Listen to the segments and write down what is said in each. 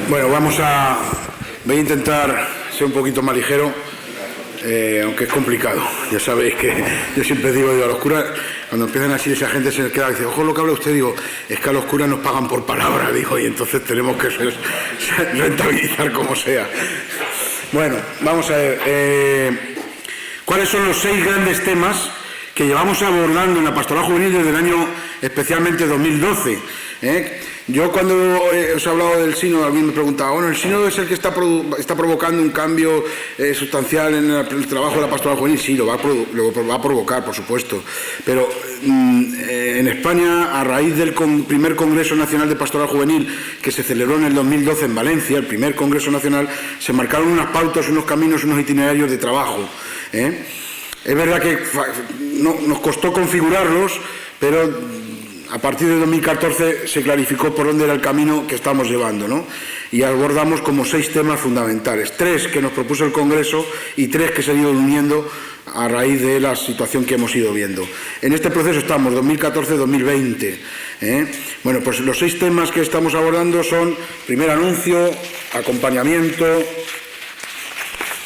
Bueno, voy a intentar ser un poquito más ligero, aunque es complicado. Ya sabéis que yo siempre digo a los curas, cuando empiezan así, esa gente se queda y dice, ojo lo que habla usted, digo, es que a los curas nos pagan por palabra, digo, y entonces tenemos que rentabilizar como sea. Bueno, vamos a ver, ¿cuáles son los 6 grandes temas que llevamos abordando en la pastoral juvenil desde el año especialmente 2012? Yo cuando os he hablado del sínodo, alguien me preguntaba, bueno, el sínodo es el que está provocando un cambio sustancial en el trabajo de la pastoral juvenil. Sí, lo va a provocar, por supuesto. Pero en España, a raíz del primer Congreso Nacional de Pastoral Juvenil que se celebró en el 2012 en Valencia, el primer Congreso Nacional, se marcaron unas pautas, unos caminos, unos itinerarios de trabajo. Es verdad que nos costó configurarlos, pero a partir de 2014 se clarificó por dónde era el camino que estamos llevando, ¿no? Y abordamos como 6 temas fundamentales, 3 que nos propuso el Congreso y 3 que se han ido uniendo a raíz de la situación que hemos ido viendo. En este proceso estamos 2014-2020. Bueno, pues los 6 temas que estamos abordando son primer anuncio, acompañamiento,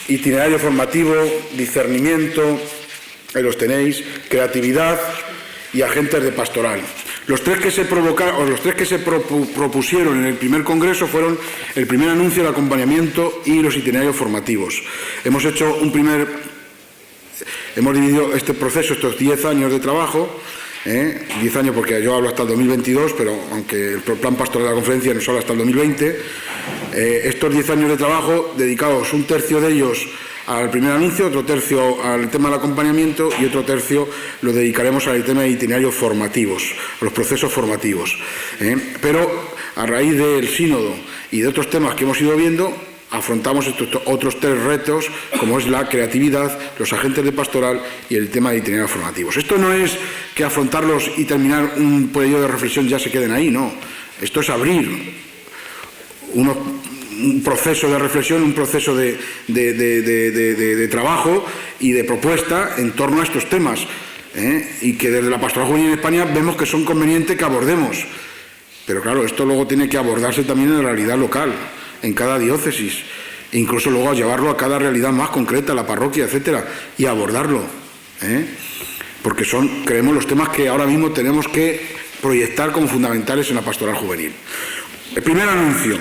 itinerario formativo, discernimiento, ahí los tenéis, creatividad y agentes de pastoral. Los 3 que se propusieron en el primer congreso fueron el primer anuncio, el acompañamiento y los itinerarios formativos. Hemos dividido este proceso, estos 10 años de trabajo, 10 años porque yo hablo hasta el 2022, pero aunque el plan pastoral de la conferencia nos habla hasta el 2020, estos 10 años de trabajo dedicados un tercio de ellos al primer anuncio, otro tercio al tema del acompañamiento y otro tercio lo dedicaremos al tema de itinerarios formativos, los procesos formativos. Pero a raíz del sínodo y de otros temas que hemos ido viendo, afrontamos estos otros 3 retos, como es la creatividad, los agentes de pastoral y el tema de itinerarios formativos. Esto no es que afrontarlos y terminar un periodo de reflexión ya se queden ahí, no. Esto es abrir un proceso de reflexión, un proceso de trabajo y de propuesta en torno a estos temas, y que desde la pastoral juvenil en España vemos que son convenientes que abordemos. Pero claro, esto luego tiene que abordarse también en la realidad local, en cada diócesis, e incluso luego llevarlo a cada realidad más concreta, la parroquia, etcétera, y abordarlo, porque son, creemos, los temas que ahora mismo tenemos que proyectar como fundamentales en la pastoral juvenil. El primer anuncio.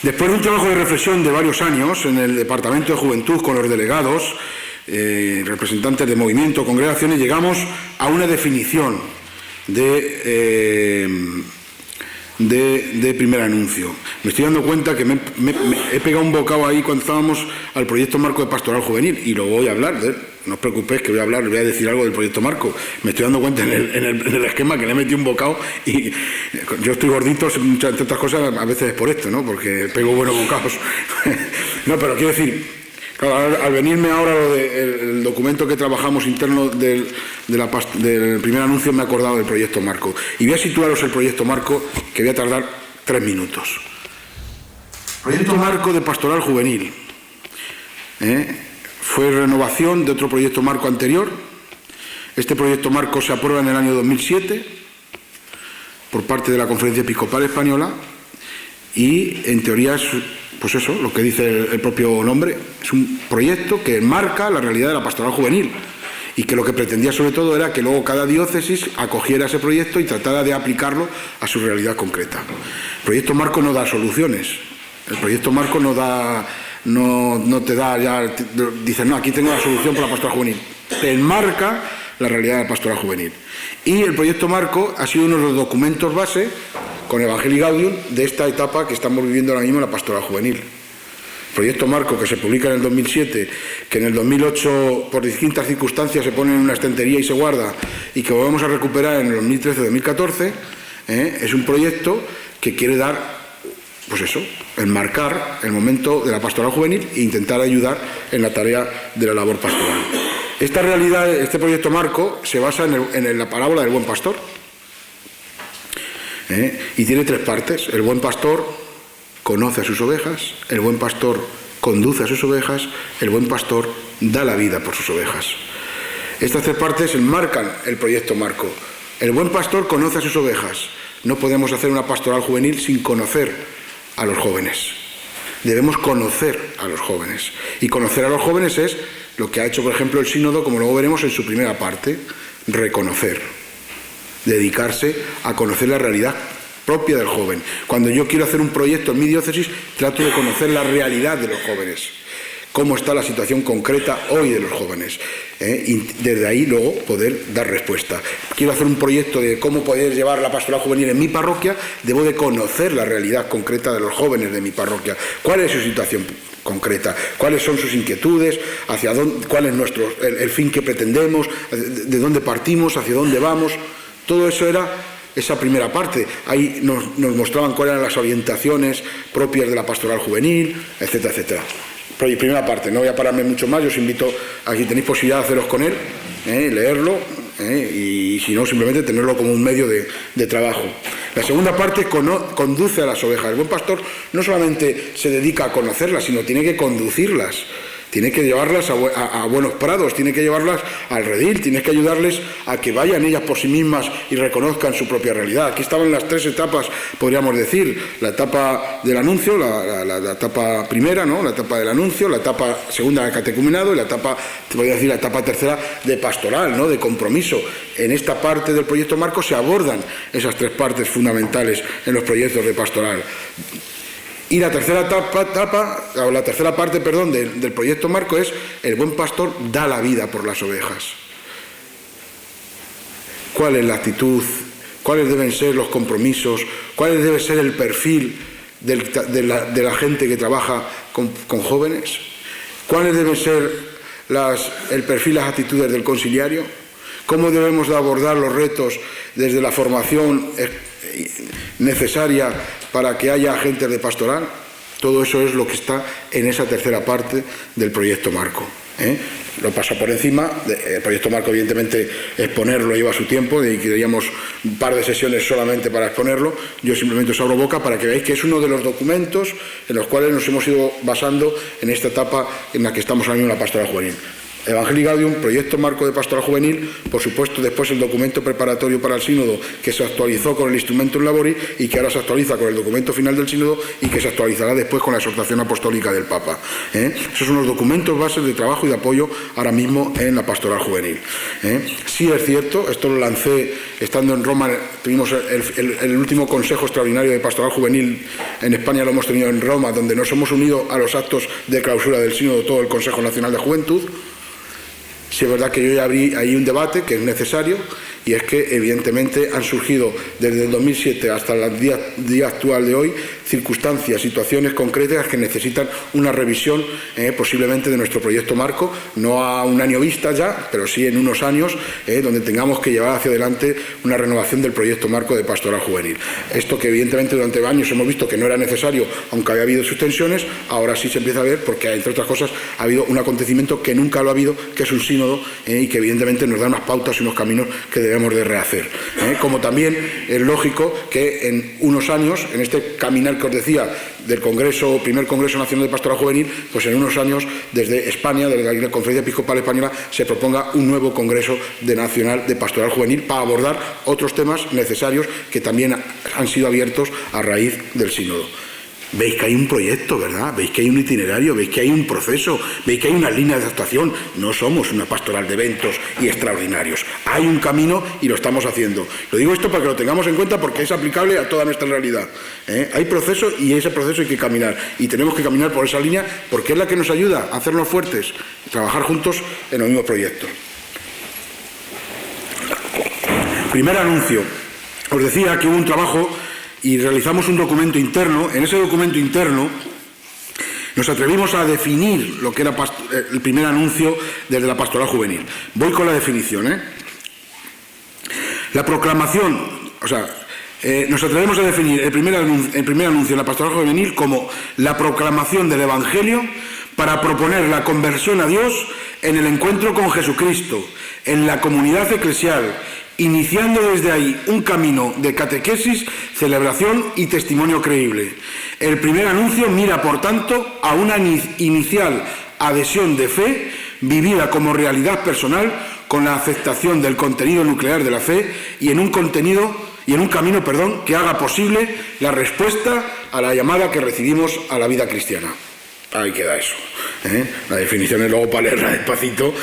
Después de un trabajo de reflexión de varios años en el Departamento de Juventud con los delegados, representantes de movimiento, congregaciones, llegamos a una definición de primer anuncio. Me estoy dando cuenta que me he pegado un bocado ahí cuando estábamos al proyecto marco de pastoral juvenil y lo voy a hablar. No os preocupéis que voy a decir algo del proyecto marco. Me estoy dando cuenta en el esquema que le he metido un bocado y yo estoy gordito, entre otras cosas, a veces es por esto, ¿no? Porque pego buenos bocados. No, pero quiero decir, claro, al venirme ahora el documento que trabajamos interno del primer anuncio, me he acordado del proyecto marco. Y voy a situaros el proyecto marco, que voy a tardar 3 minutos. Proyecto marco de pastoral juvenil. Fue renovación de otro proyecto marco anterior. Este proyecto marco se aprueba en el año 2007 por parte de la Conferencia Episcopal Española y, en teoría, es, pues eso, lo que dice el propio nombre, es un proyecto que enmarca la realidad de la pastoral juvenil y que lo que pretendía sobre todo era que luego cada diócesis acogiera ese proyecto y tratara de aplicarlo a su realidad concreta. El proyecto marco no da soluciones, el proyecto marco no te da ya, dices, no, aquí tengo la solución para la pastoral juvenil. Te enmarca la realidad de la pastoral juvenil. Y el proyecto marco ha sido uno de los documentos base, con Evangelii Gaudium, de esta etapa que estamos viviendo ahora mismo en la pastoral juvenil. Proyecto marco que se publica en el 2007, que en el 2008, por distintas circunstancias, se pone en una estantería y se guarda, y que volvemos a recuperar en el 2013-2014, es un proyecto que quiere dar, pues eso, enmarcar el momento de la pastoral juvenil e intentar ayudar en la tarea de la labor pastoral. Esta realidad, este proyecto marco, se basa en la parábola del buen pastor, y tiene 3 partes. El buen pastor conoce a sus ovejas, el buen pastor conduce a sus ovejas, el buen pastor da la vida por sus ovejas. Estas 3 partes enmarcan el proyecto marco. El buen pastor conoce a sus ovejas. No podemos hacer una pastoral juvenil sin conocer a los jóvenes. Debemos conocer a los jóvenes. Y conocer a los jóvenes es lo que ha hecho, por ejemplo, el sínodo, como luego veremos en su primera parte, reconocer, dedicarse a conocer la realidad propia del joven. Cuando yo quiero hacer un proyecto en mi diócesis, trato de conocer la realidad de los jóvenes, cómo está la situación concreta hoy de los jóvenes, y desde ahí luego poder dar respuesta. Quiero hacer un proyecto de cómo poder llevar la pastoral juvenil en mi parroquia, debo de conocer la realidad concreta de los jóvenes de mi parroquia, cuál es su situación concreta, cuáles son sus inquietudes, hacia dónde, cuál es el fin que pretendemos, de dónde partimos, hacia dónde vamos. Todo eso era esa primera parte. Ahí nos mostraban cuáles eran las orientaciones propias de la pastoral juvenil, etcétera, etcétera. Primera parte, no voy a pararme mucho más, yo os invito a que tenéis posibilidad de haceros con él, leerlo, y si no, simplemente tenerlo como un medio de trabajo. La segunda parte conduce a las ovejas. El buen pastor no solamente se dedica a conocerlas, sino tiene que conducirlas. Tiene que llevarlas a buenos prados, tiene que llevarlas al redil, tiene que ayudarles a que vayan ellas por sí mismas y reconozcan su propia realidad. Aquí estaban las tres etapas, podríamos decir, la etapa del anuncio, la etapa primera, ¿no? La etapa del anuncio, la etapa segunda de catecumenado y la etapa, te podría decir, la etapa tercera de pastoral, ¿no? De compromiso. En esta parte del proyecto Marco se abordan esas tres partes fundamentales en los proyectos de pastoral. Y la tercera la tercera parte del proyecto Marco es: el buen pastor da la vida por las ovejas. ¿Cuál es la actitud? ¿Cuáles deben ser los compromisos? ¿Cuál debe ser el perfil de la gente que trabaja con jóvenes? ¿Cuáles deben ser el perfil, las actitudes del conciliario? ¿Cómo debemos de abordar los retos desde la formación necesaria para que haya agentes de pastoral? Todo eso es lo que está en esa tercera parte del proyecto Marco. Lo pasa por encima. El proyecto Marco, evidentemente, exponerlo lleva su tiempo, y queríamos un par de sesiones solamente para exponerlo. Yo simplemente os abro boca para que veáis que es uno de los documentos en los cuales nos hemos ido basando en esta etapa en la que estamos ahora mismo en la pastoral juvenil. Evangelii Gaudium, proyecto Marco de pastoral juvenil, por supuesto después el documento preparatorio para el sínodo, que se actualizó con el Instrumentum Laboris y que ahora se actualiza con el documento final del sínodo y que se actualizará después con la exhortación apostólica del Papa. Esos son los documentos bases de trabajo y de apoyo ahora mismo en la pastoral juvenil. Sí es cierto, esto lo lancé estando en Roma, tuvimos el último Consejo Extraordinario de Pastoral Juvenil en España, lo hemos tenido en Roma, donde nos hemos unido a los actos de clausura del sínodo todo el Consejo Nacional de Juventud. Sí es verdad que yo ya abrí ahí un debate que es necesario, y es que evidentemente han surgido desde el 2007 hasta el día actual de hoy circunstancias, situaciones concretas que necesitan una revisión posiblemente de nuestro proyecto Marco, no a un año vista ya, pero sí en unos años, donde tengamos que llevar hacia adelante una renovación del proyecto Marco de pastoral juvenil. Esto que evidentemente durante años hemos visto que no era necesario, aunque había habido sus tensiones, ahora sí se empieza a ver, porque entre otras cosas ha habido un acontecimiento que nunca lo ha habido, que es un sínodo, y que evidentemente nos da unas pautas y unos caminos que debemos de rehacer. Como también es lógico que en unos años, en este caminar que os decía del primer Congreso Nacional de Pastoral Juvenil, pues en unos años desde España, desde la Conferencia Episcopal Española, se proponga un nuevo Congreso Nacional de Pastoral Juvenil para abordar otros temas necesarios que también han sido abiertos a raíz del sínodo. Veis que hay un proyecto, ¿verdad? Veis que hay un itinerario, veis que hay un proceso, veis que hay una línea de actuación. No somos una pastoral de eventos y extraordinarios. Hay un camino y lo estamos haciendo. Lo digo esto para que lo tengamos en cuenta, porque es aplicable a toda nuestra realidad. Hay proceso, y ese proceso hay que caminar. Y tenemos que caminar por esa línea porque es la que nos ayuda a hacernos fuertes, trabajar juntos en los mismos proyectos. Primer anuncio. Os decía que hubo un trabajo y realizamos un documento interno. En ese documento interno nos atrevimos a definir lo que era el primer anuncio desde la pastoral juvenil. Voy con la definición. La proclamación, nos atrevemos a definir el primer anuncio en la pastoral juvenil como la proclamación del Evangelio para proponer la conversión a Dios en el encuentro con Jesucristo, en la comunidad eclesial, iniciando desde ahí un camino de catequesis, celebración y testimonio creíble. El primer anuncio mira, por tanto, a una inicial adhesión de fe vivida como realidad personal, con la aceptación del contenido nuclear de la fe y en un camino que haga posible la respuesta a la llamada que recibimos a la vida cristiana. Ahí queda eso. La definición es luego para leerla despacito,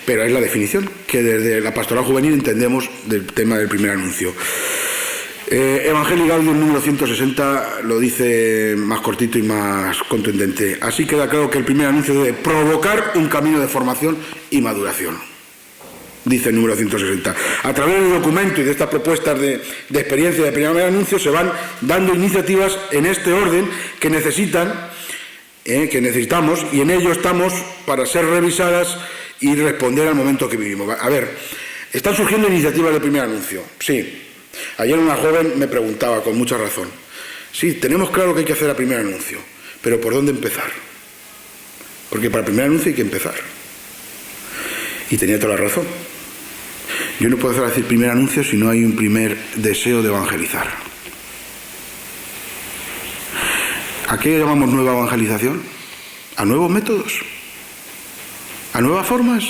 pero es la definición que desde la pastoral juvenil entendemos del tema del primer anuncio. Evangelii Gaudium número 160 lo dice más cortito y más contundente. Así queda claro que el primer anuncio debe provocar un camino de formación y maduración. Dice el número 160. A través del documento y de estas propuestas de experiencia de primer anuncio se van dando iniciativas en este orden que necesitamos, y en ello estamos para ser revisadas y responder al momento que vivimos. A ver, están surgiendo iniciativas de primer anuncio, sí. Ayer una joven me preguntaba con mucha razón, sí, tenemos claro que hay que hacer el primer anuncio, pero ¿por dónde empezar? Porque para el primer anuncio hay que empezar. Y tenía toda la razón. Yo no puedo hacer el primer anuncio si no hay un primer deseo de evangelizar. ¿A qué llamamos nueva evangelización? ¿A nuevos métodos? ¿A nuevas formas?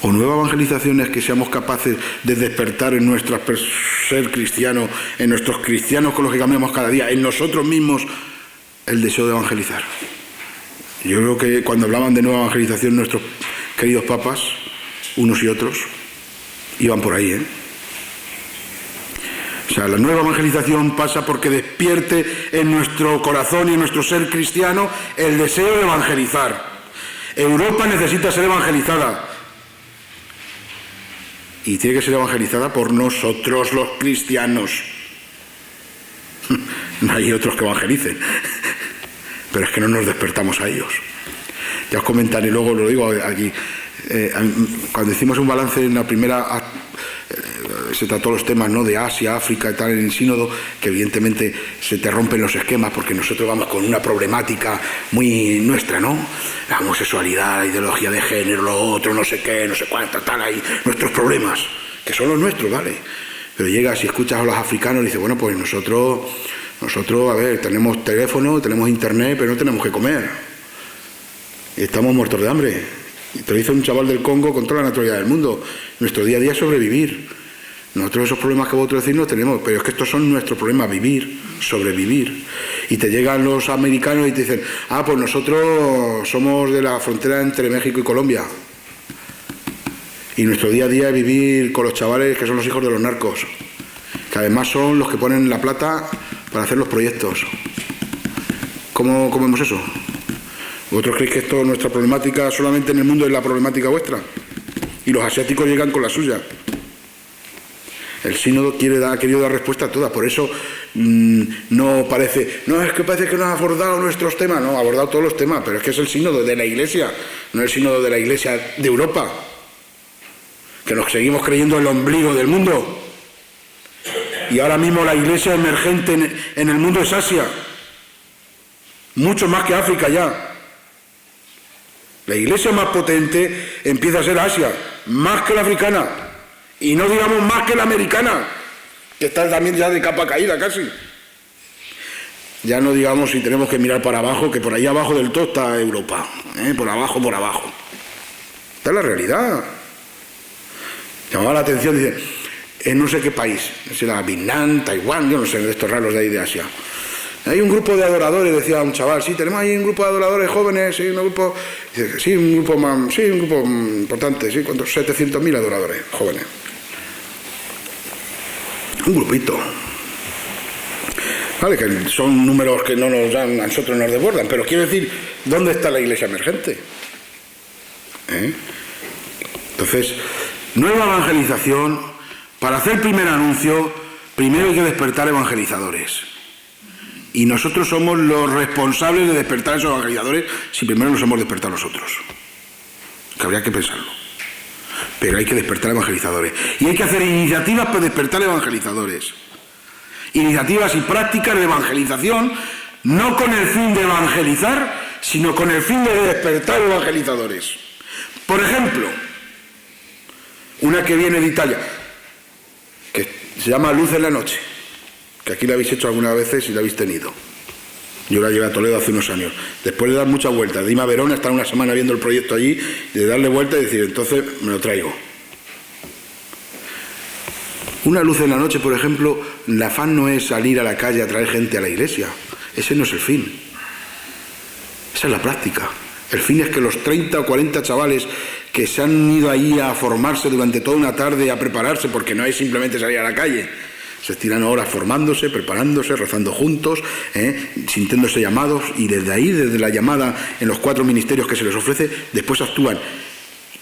¿O nueva evangelización es que seamos capaces de despertar en nuestro ser cristiano, en nuestros cristianos con los que cambiamos cada día, en nosotros mismos, el deseo de evangelizar? Yo creo que cuando hablaban de nueva evangelización nuestros queridos papas, unos y otros, iban por ahí, O sea, la nueva evangelización pasa porque despierte en nuestro corazón y en nuestro ser cristiano el deseo de evangelizar. Europa necesita ser evangelizada. Y tiene que ser evangelizada por nosotros los cristianos. No hay otros que evangelicen. Pero es que no nos despertamos a ellos. Ya os comentaré, luego lo digo aquí. Cuando hicimos un balance en la primera, se trató los temas, ¿no?, de Asia, África y tal en el sínodo, que evidentemente se te rompen los esquemas porque nosotros vamos con una problemática muy nuestra, ¿no? La homosexualidad, la ideología de género, lo otro, no sé qué, no sé cuánto, tal, ahí, nuestros problemas, que son los nuestros, ¿vale? Pero llegas y escuchas a los africanos y dices, bueno, pues nosotros, a ver, tenemos teléfono, tenemos internet, pero no tenemos que comer. Y estamos muertos de hambre. Y te lo dice un chaval del Congo con toda la naturalidad del mundo. Nuestro día a día es sobrevivir. Nosotros esos problemas que vosotros decís no tenemos, pero es que estos son nuestros problemas, vivir, sobrevivir. Y te llegan los americanos y te dicen, pues nosotros somos de la frontera entre México y Colombia. Y nuestro día a día es vivir con los chavales que son los hijos de los narcos, que además son los que ponen la plata para hacer los proyectos. ¿Cómo vemos eso? ¿Vosotros creéis que esto, nuestra problemática solamente en el mundo es la problemática vuestra? Y los asiáticos llegan con la suya. El sínodo ha querido dar respuesta a todas, por eso no parece, es que parece que no ha abordado nuestros temas, no, ha abordado todos los temas, pero es que es el sínodo de la Iglesia, no el sínodo de la Iglesia de Europa, que nos seguimos creyendo el ombligo del mundo. Y ahora mismo la Iglesia emergente en el mundo es Asia, mucho más que África ya. La Iglesia más potente empieza a ser Asia, más que la africana. Y no digamos más que la americana, que está también ya de capa caída casi. Ya no digamos si tenemos que mirar para abajo, que por ahí abajo del todo está Europa. Por abajo. Esta es la realidad. Llamaba la atención, dice, en no sé qué país, será Vietnam, Taiwán, yo no sé, de estos raros de ahí de Asia. Hay un grupo de adoradores, decía un chaval, sí, tenemos ahí un grupo de adoradores jóvenes, sí, un grupo importante, sí, ¿cuántos? 700.000 adoradores jóvenes. Un grupito. Vale, que son números que no nos dan, a nosotros nos desbordan, pero quiero decir, ¿dónde está la Iglesia emergente? Entonces, nueva evangelización, para hacer primer anuncio, primero hay que despertar evangelizadores. Y nosotros somos los responsables de despertar a esos evangelizadores si primero nos hemos despertado nosotros. Que habría que pensarlo. Pero hay que despertar evangelizadores. Y hay que hacer iniciativas para despertar evangelizadores. Iniciativas y prácticas de evangelización, no con el fin de evangelizar, sino con el fin de despertar evangelizadores. Por ejemplo, una que viene de Italia, que se llama Luz en la Noche, que aquí la habéis hecho algunas veces y la habéis tenido. Yo la llevé a Toledo hace unos años. Después de dar muchas vueltas, de irme a Verona, estar una semana viendo el proyecto allí, de darle vueltas y decir, entonces me lo traigo. Una luz en la noche, por ejemplo, el afán no es salir a la calle a traer gente a la iglesia. Ese no es el fin. Esa es la práctica. El fin es que los 30 o 40 chavales que se han ido ahí a formarse durante toda una tarde, a prepararse, porque no es simplemente salir a la calle, se tiran horas formándose, preparándose, rezando juntos, sintiéndose llamados, y desde ahí, desde la llamada en los 4 ministerios que se les ofrece, después actúan.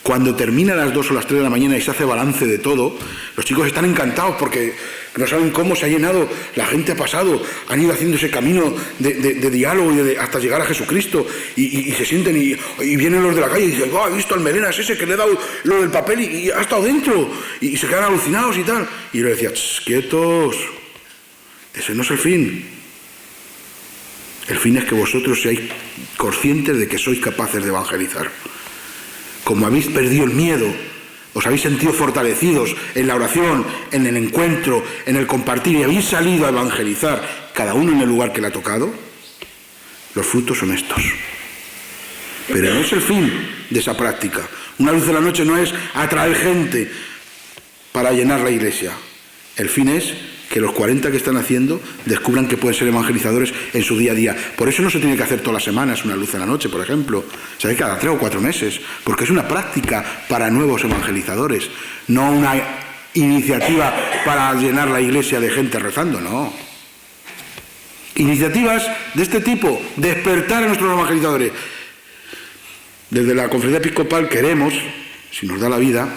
Cuando termina a las 2 o las 3 de la mañana y se hace balance de todo, los chicos están encantados porque no saben cómo se ha llenado, la gente ha pasado, han ido haciendo ese camino de diálogo hasta llegar a Jesucristo, y se sienten y vienen los de la calle y dicen, oh, he visto al melenas ese que le he dado lo del papel y ha estado dentro, y se quedan alucinados y tal. Y yo les decía, quietos, ese no es el fin. El fin es que vosotros seáis conscientes de que sois capaces de evangelizar. Como habéis perdido el miedo, os habéis sentido fortalecidos en la oración, en el encuentro, en el compartir, y habéis salido a evangelizar, cada uno en el lugar que le ha tocado, los frutos son estos. Pero no es el fin de esa práctica. Una luz de la noche no es atraer gente para llenar la iglesia. El fin es que los 40 que están haciendo descubran que pueden ser evangelizadores en su día a día. Por eso no se tiene que hacer todas las semanas una luz en la noche, por ejemplo. Se hace cada 3 o 4 meses, porque es una práctica para nuevos evangelizadores, no una iniciativa para llenar la iglesia de gente rezando, no. Iniciativas de este tipo, despertar a nuestros evangelizadores. Desde la Conferencia Episcopal queremos, si nos da la vida,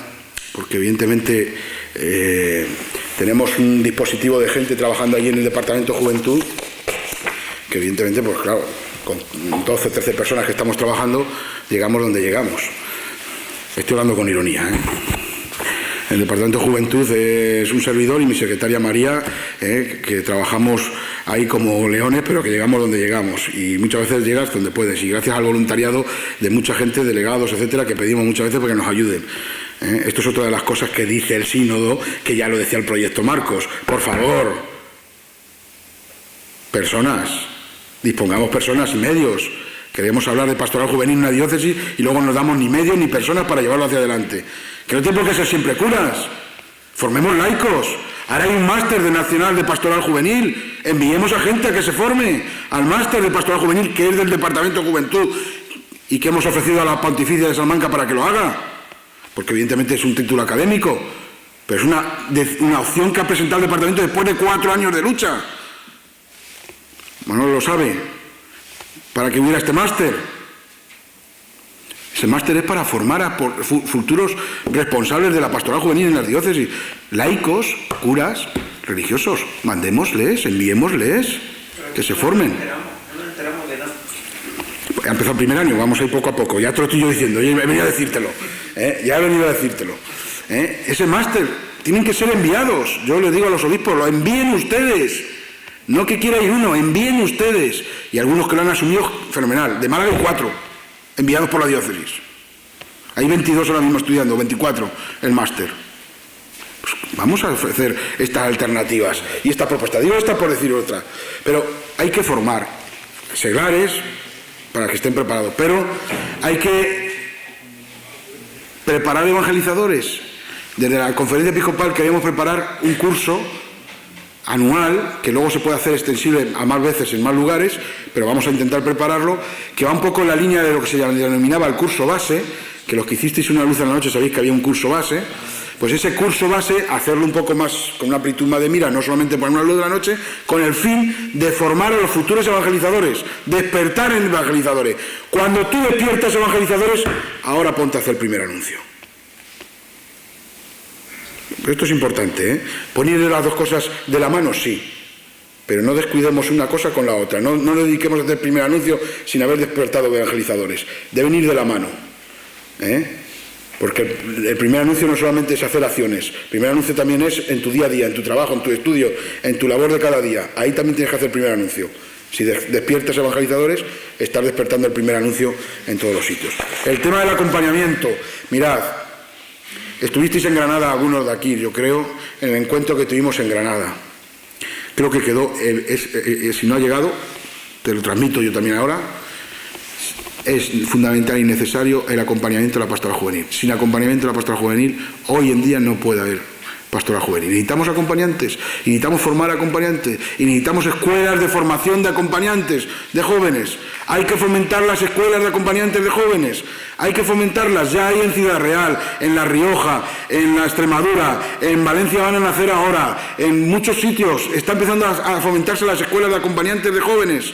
porque evidentemente tenemos un dispositivo de gente trabajando allí en el Departamento de Juventud, que evidentemente, pues claro, con 12 o 13 personas que estamos trabajando, llegamos donde llegamos. Estoy hablando con ironía, El Departamento de Juventud es un servidor y mi secretaria María, que trabajamos ahí como leones, pero que llegamos donde llegamos. Y muchas veces llegas donde puedes. Y gracias al voluntariado de mucha gente, delegados, etcétera, que pedimos muchas veces para que nos ayuden. Esto es otra de las cosas que dice el sínodo, que ya lo decía el proyecto Marcos. Por favor, personas, dispongamos personas y medios. Queremos hablar de pastoral juvenil en una diócesis y luego no nos damos ni medios ni personas para llevarlo hacia adelante. Que no tiene por qué ser siempre curas. Formemos laicos. Ahora hay un máster nacional de pastoral juvenil. Enviemos a gente a que se forme al máster de pastoral juvenil, que es del Departamento de Juventud y que hemos ofrecido a la Pontificia de Salamanca para que lo haga. Porque evidentemente es un título académico, pero es una opción que ha presentado el departamento después de 4 años de lucha. Manolo lo sabe, para que hubiera este máster. Ese máster es para formar a futuros responsables de la pastoral juvenil en las diócesis, laicos, curas, religiosos. Mandémosles, enviémosles, que se formen. Ha empezado el primer año, vamos a ir poco a poco. Ya te lo estoy yo diciendo, ya he venido a decírtelo. Ya he venido a decírtelo. Ese máster, tienen que ser enviados. Yo les digo a los obispos, lo envíen ustedes. No que quiera ir uno, envíen ustedes. Y algunos que lo han asumido, fenomenal. De Málaga hay 4, enviados por la diócesis. Hay 22 ahora mismo estudiando, 24 el máster. Pues vamos a ofrecer estas alternativas y esta propuesta. Digo esta por decir otra. Pero hay que formar seglares para que estén preparados. Pero hay que preparar evangelizadores. Desde la Conferencia Episcopal queremos preparar un curso anual, que luego se puede hacer extensible a más veces en más lugares, pero vamos a intentar prepararlo, que va un poco en la línea de lo que se denominaba el curso base, que los que hicisteis una luz en la noche sabéis que había un curso base. Pues ese curso base, hacerlo un poco más, con una amplitud más de mira, no solamente poner una luz de la noche, con el fin de formar a los futuros evangelizadores, despertar en evangelizadores. Cuando tú despiertas evangelizadores, ahora ponte a hacer el primer anuncio. Pero esto es importante, Poner las dos cosas de la mano, sí, pero no descuidemos una cosa con la otra. No dediquemos a hacer el primer anuncio sin haber despertado evangelizadores. Deben ir de la mano, Porque el primer anuncio no solamente es hacer acciones, el primer anuncio también es en tu día a día, en tu trabajo, en tu estudio, en tu labor de cada día. Ahí también tienes que hacer el primer anuncio. Si despiertas evangelizadores, estás despertando el primer anuncio en todos los sitios. El tema del acompañamiento. Mirad, estuvisteis en Granada algunos de aquí, yo creo, en el encuentro que tuvimos en Granada. Creo que quedó, si no ha llegado, te lo transmito yo también ahora. Es fundamental y necesario el acompañamiento de la pastoral juvenil. Sin acompañamiento de la pastoral juvenil, hoy en día no puede haber pastoral juvenil. Necesitamos acompañantes, y necesitamos formar acompañantes, y necesitamos escuelas de formación de acompañantes de jóvenes. Hay que fomentar las escuelas de acompañantes de jóvenes, hay que fomentarlas. Ya hay en Ciudad Real, en La Rioja, en la Extremadura, en Valencia van a nacer ahora, en muchos sitios está empezando a fomentarse las escuelas de acompañantes de jóvenes.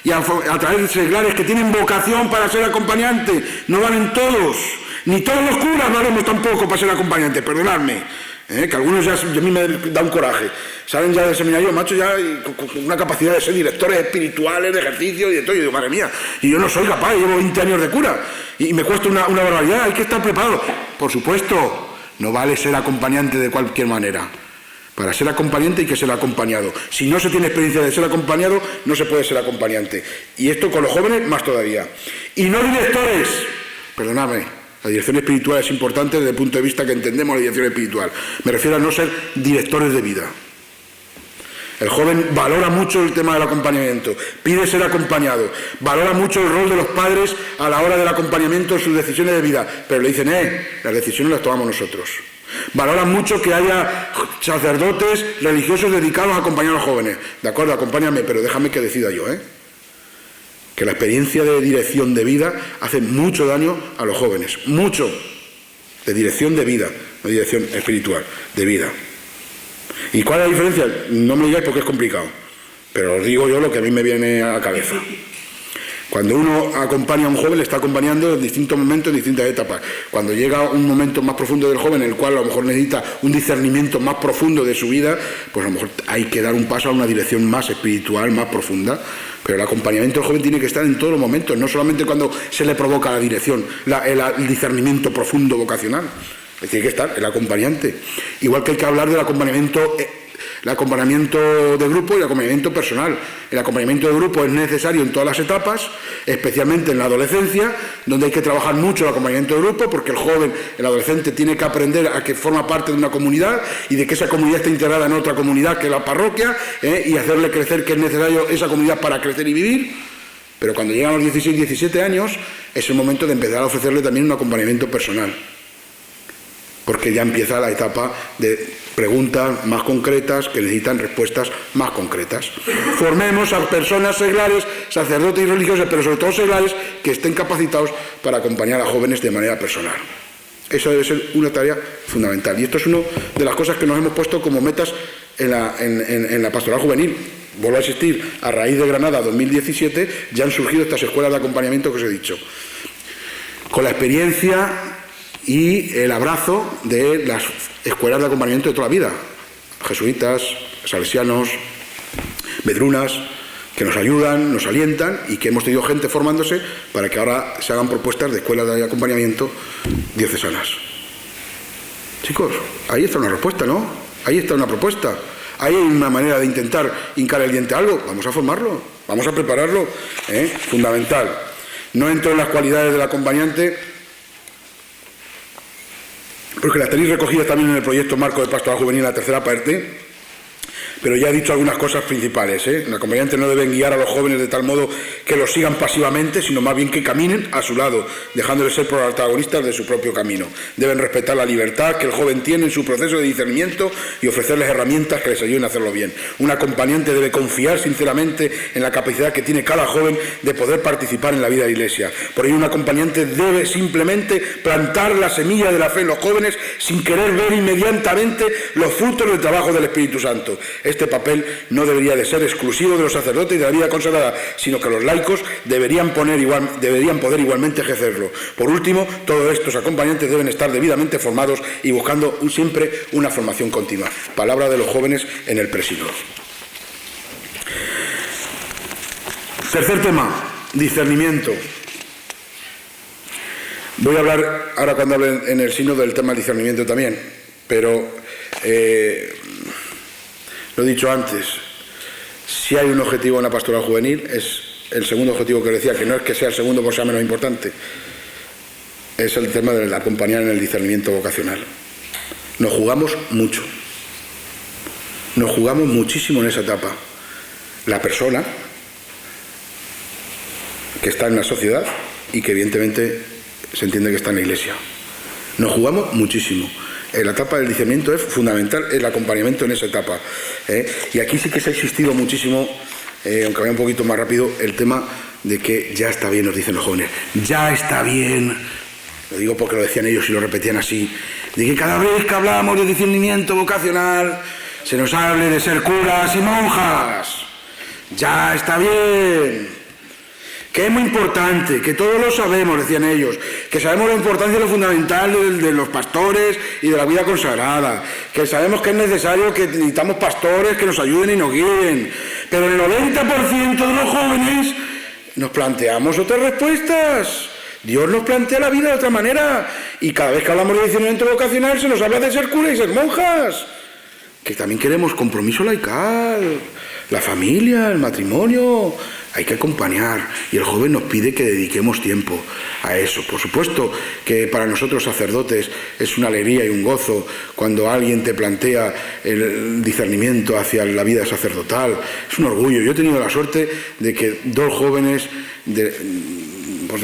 Y a través de seglares que tienen vocación para ser acompañante. No valen todos, ni todos los curas valemos tampoco para ser acompañantes, perdonadme. Que algunos ya a mí me da un coraje. Salen ya del seminario, macho, ya con una capacidad de ser directores espirituales, de ejercicio y de todo. Y digo, madre mía, y yo no soy capaz, llevo 20 años de cura. Y me cuesta una barbaridad, hay que estar preparado. Por supuesto, no vale ser acompañante de cualquier manera. Para ser acompañante hay que ser acompañado. Si no se tiene experiencia de ser acompañado, no se puede ser acompañante. Y esto con los jóvenes más todavía. Y no directores. Perdóname, la dirección espiritual es importante desde el punto de vista que entendemos la dirección espiritual. Me refiero a no ser directores de vida. El joven valora mucho el tema del acompañamiento, pide ser acompañado, valora mucho el rol de los padres a la hora del acompañamiento en sus decisiones de vida, pero le dicen, las decisiones las tomamos nosotros. Valoran mucho que haya sacerdotes religiosos dedicados a acompañar a los jóvenes. De acuerdo, acompáñame, pero déjame que decida yo, que la experiencia de dirección de vida hace mucho daño a los jóvenes, mucho, de dirección de vida, no dirección espiritual, de vida. ¿Y cuál es la diferencia? No me digáis porque es complicado, pero os digo yo lo que a mí me viene a la cabeza. Cuando uno acompaña a un joven, le está acompañando en distintos momentos, en distintas etapas. Cuando llega un momento más profundo del joven, en el cual a lo mejor necesita un discernimiento más profundo de su vida, pues a lo mejor hay que dar un paso a una dirección más espiritual, más profunda. Pero el acompañamiento del joven tiene que estar en todos los momentos, no solamente cuando se le provoca la dirección, el discernimiento profundo vocacional. Tiene que estar el acompañante. Igual que hay que hablar del acompañamiento de grupo y el acompañamiento personal. El acompañamiento de grupo es necesario en todas las etapas, especialmente en la adolescencia, donde hay que trabajar mucho el acompañamiento de grupo, porque el joven, el adolescente, tiene que aprender a que forma parte de una comunidad y de que esa comunidad está integrada en otra comunidad que es la parroquia, y hacerle crecer que es necesario esa comunidad para crecer y vivir. Pero cuando llegan a los 16, 17 años, es el momento de empezar a ofrecerle también un acompañamiento personal, porque ya empieza la etapa de preguntas más concretas que necesitan respuestas más concretas. Formemos a personas seglares, sacerdotes y religiosas, pero sobre todo seglares, que estén capacitados para acompañar a jóvenes de manera personal. Eso debe ser una tarea fundamental. Y esto es una de las cosas que nos hemos puesto como metas en la pastoral juvenil. Vuelvo a insistir, a raíz de Granada 2017 ya han surgido estas escuelas de acompañamiento que os he dicho. Con la experiencia y el abrazo de las escuelas de acompañamiento de toda la vida, jesuitas, salesianos, medrunas, que nos ayudan, nos alientan y que hemos tenido gente formándose para que ahora se hagan propuestas de escuelas de acompañamiento diocesanas. Chicos, ahí está una respuesta, ¿no? Ahí está una propuesta. Ahí hay una manera de intentar hincar el diente a algo. Vamos a formarlo, vamos a prepararlo, fundamental. No entro en las cualidades del acompañante, porque las tenéis recogidas también en el proyecto Marco de Pastoral Juvenil, en la tercera parte, pero ya he dicho algunas cosas principales. El acompañante no debe guiar a los jóvenes de tal modo que los sigan pasivamente, sino más bien que caminen a su lado, dejándoles ser protagonistas de su propio camino. Deben respetar la libertad que el joven tiene en su proceso de discernimiento y ofrecerles herramientas que les ayuden a hacerlo bien. Un acompañante debe confiar sinceramente en la capacidad que tiene cada joven de poder participar en la vida de la Iglesia. Por ello, un acompañante debe simplemente plantar la semilla de la fe en los jóvenes sin querer ver inmediatamente los frutos del trabajo del Espíritu Santo. Este papel no debería de ser exclusivo de los sacerdotes y de la vida consagrada, sino que los laicos deberían poder igualmente ejercerlo. Por último, todos estos acompañantes deben estar debidamente formados y buscando siempre una formación continua. Palabra de los jóvenes en el Presínodo. Tercer tema, discernimiento. Voy a hablar ahora cuando hable en el sínodo del tema del discernimiento también, pero lo he dicho antes, si hay un objetivo en la pastoral juvenil, es el segundo objetivo que os decía, que no es que sea el segundo por ser menos importante, es el tema de acompañar en el discernimiento vocacional. Nos jugamos mucho, nos jugamos muchísimo en esa etapa. La persona que está en la sociedad y que evidentemente se entiende que está en la Iglesia. Nos jugamos muchísimo. La etapa del discernimiento es fundamental, el acompañamiento en esa etapa. Y aquí sí que se ha insistido muchísimo, aunque vaya un poquito más rápido, el tema de que ya está bien, nos dicen los jóvenes, ya está bien, lo digo porque lo decían ellos y lo repetían así, de que cada vez que hablamos de discernimiento vocacional se nos hable de ser curas y monjas. Ya está bien. Que es muy importante, que todos lo sabemos, decían ellos, que sabemos la importancia y lo fundamental de los pastores y de la vida consagrada, que sabemos que es necesario, que necesitamos pastores que nos ayuden y nos guíen, pero el 90% de los jóvenes nos planteamos otras respuestas. Dios nos plantea la vida de otra manera y cada vez que hablamos de discernimiento vocacional se nos habla de ser curas y ser monjas, que también queremos compromiso laical, la familia, el matrimonio. Hay que acompañar y el joven nos pide que dediquemos tiempo a eso. Por supuesto que para nosotros sacerdotes es una alegría y un gozo cuando alguien te plantea el discernimiento hacia la vida sacerdotal. Es un orgullo. Yo he tenido la suerte de que 2 jóvenes de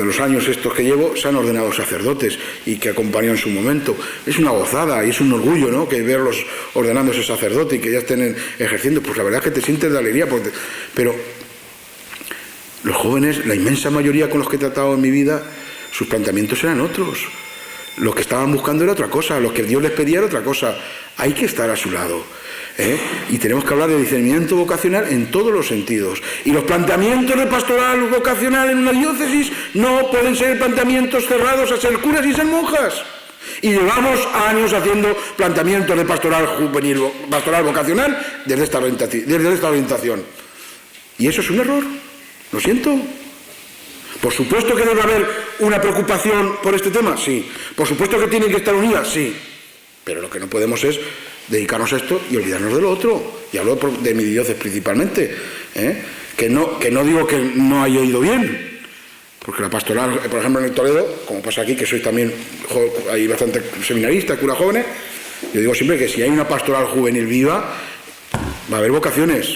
los años estos que llevo se han ordenado sacerdotes y que acompañan en su momento. Es una gozada y es un orgullo, ¿no?, que verlos ordenándose sacerdote y que ya estén ejerciendo. Pues la verdad es que te sientes de alegría. Pero los jóvenes, la inmensa mayoría con los que he tratado en mi vida, sus planteamientos eran otros. Lo que estaban buscando era otra cosa, lo que Dios les pedía era otra cosa. Hay que estar a su lado. Y tenemos que hablar de discernimiento vocacional en todos los sentidos. Y los planteamientos de pastoral vocacional en una diócesis no pueden ser planteamientos cerrados a ser curas y ser monjas. Y llevamos años haciendo planteamientos de pastoral juvenil, pastoral vocacional desde esta orientación. Y eso es un error. Lo siento. Por supuesto que debe haber una preocupación por este tema, sí. Por supuesto que tienen que estar unidas, sí. Pero lo que no podemos es dedicarnos a esto y olvidarnos de lo otro. Y hablo de mi diócesis principalmente. Que no digo que no haya ido bien. Porque la pastoral, por ejemplo en el Toledo, como pasa aquí, que soy también, hay bastante seminarista, cura jóvenes, yo digo siempre que si hay una pastoral juvenil viva, va a haber vocaciones.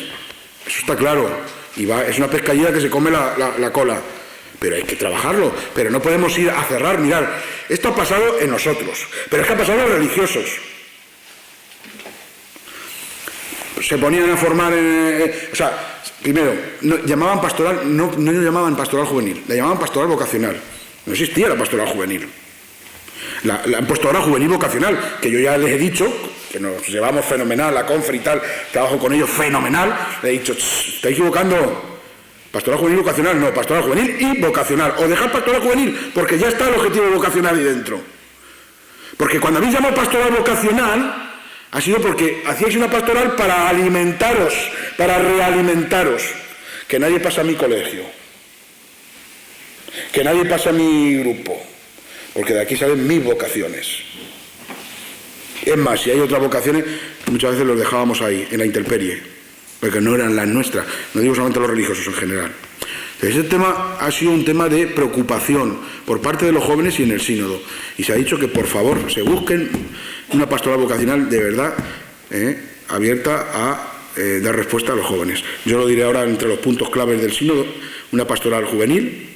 Eso está claro. Es una pescadilla que se come la cola, pero hay que trabajarlo, pero no podemos ir a cerrar. Mirar, esto ha pasado en nosotros, pero es que ha pasado en los religiosos. Se ponían a formar, primero, llamaban pastoral, no llamaban pastoral juvenil, la llamaban pastoral vocacional. No existía la pastoral juvenil. La han puesto ahora juvenil vocacional, que yo ya les he dicho que nos llevamos fenomenal, la confer y tal, trabajo con ellos fenomenal, le he dicho, estáis equivocando, pastoral juvenil vocacional, no, pastoral juvenil y vocacional, o dejar pastoral juvenil, porque ya está el objetivo vocacional ahí dentro. Porque cuando habéis llamado pastoral vocacional, ha sido porque hacíais una pastoral para alimentaros, para realimentaros, que nadie pasa a mi colegio, que nadie pasa a mi grupo, porque de aquí salen mis vocaciones. Es más, si hay otras vocaciones, muchas veces los dejábamos ahí, en la intemperie, porque no eran las nuestras, no digo solamente los religiosos en general. Entonces, este tema ha sido un tema de preocupación por parte de los jóvenes y en el sínodo. Y se ha dicho que, por favor, se busquen una pastoral vocacional de verdad abierta a dar respuesta a los jóvenes. Yo lo diré ahora entre los puntos claves del sínodo, una pastoral juvenil,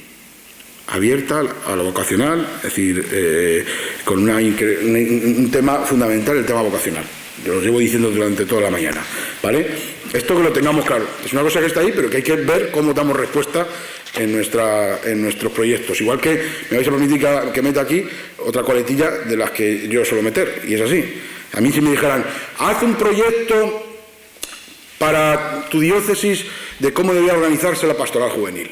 abierta a lo vocacional, es decir, con un tema fundamental, el tema vocacional. Yo lo llevo diciendo durante toda la mañana, ¿vale? Esto que lo tengamos claro. Es una cosa que está ahí, pero que hay que ver cómo damos respuesta en nuestros proyectos. Igual que me vais a permitir que meta aquí otra coletilla de las que yo suelo meter, y es así. A mí si me dijeran, haz un proyecto para tu diócesis de cómo debía organizarse la pastoral juvenil.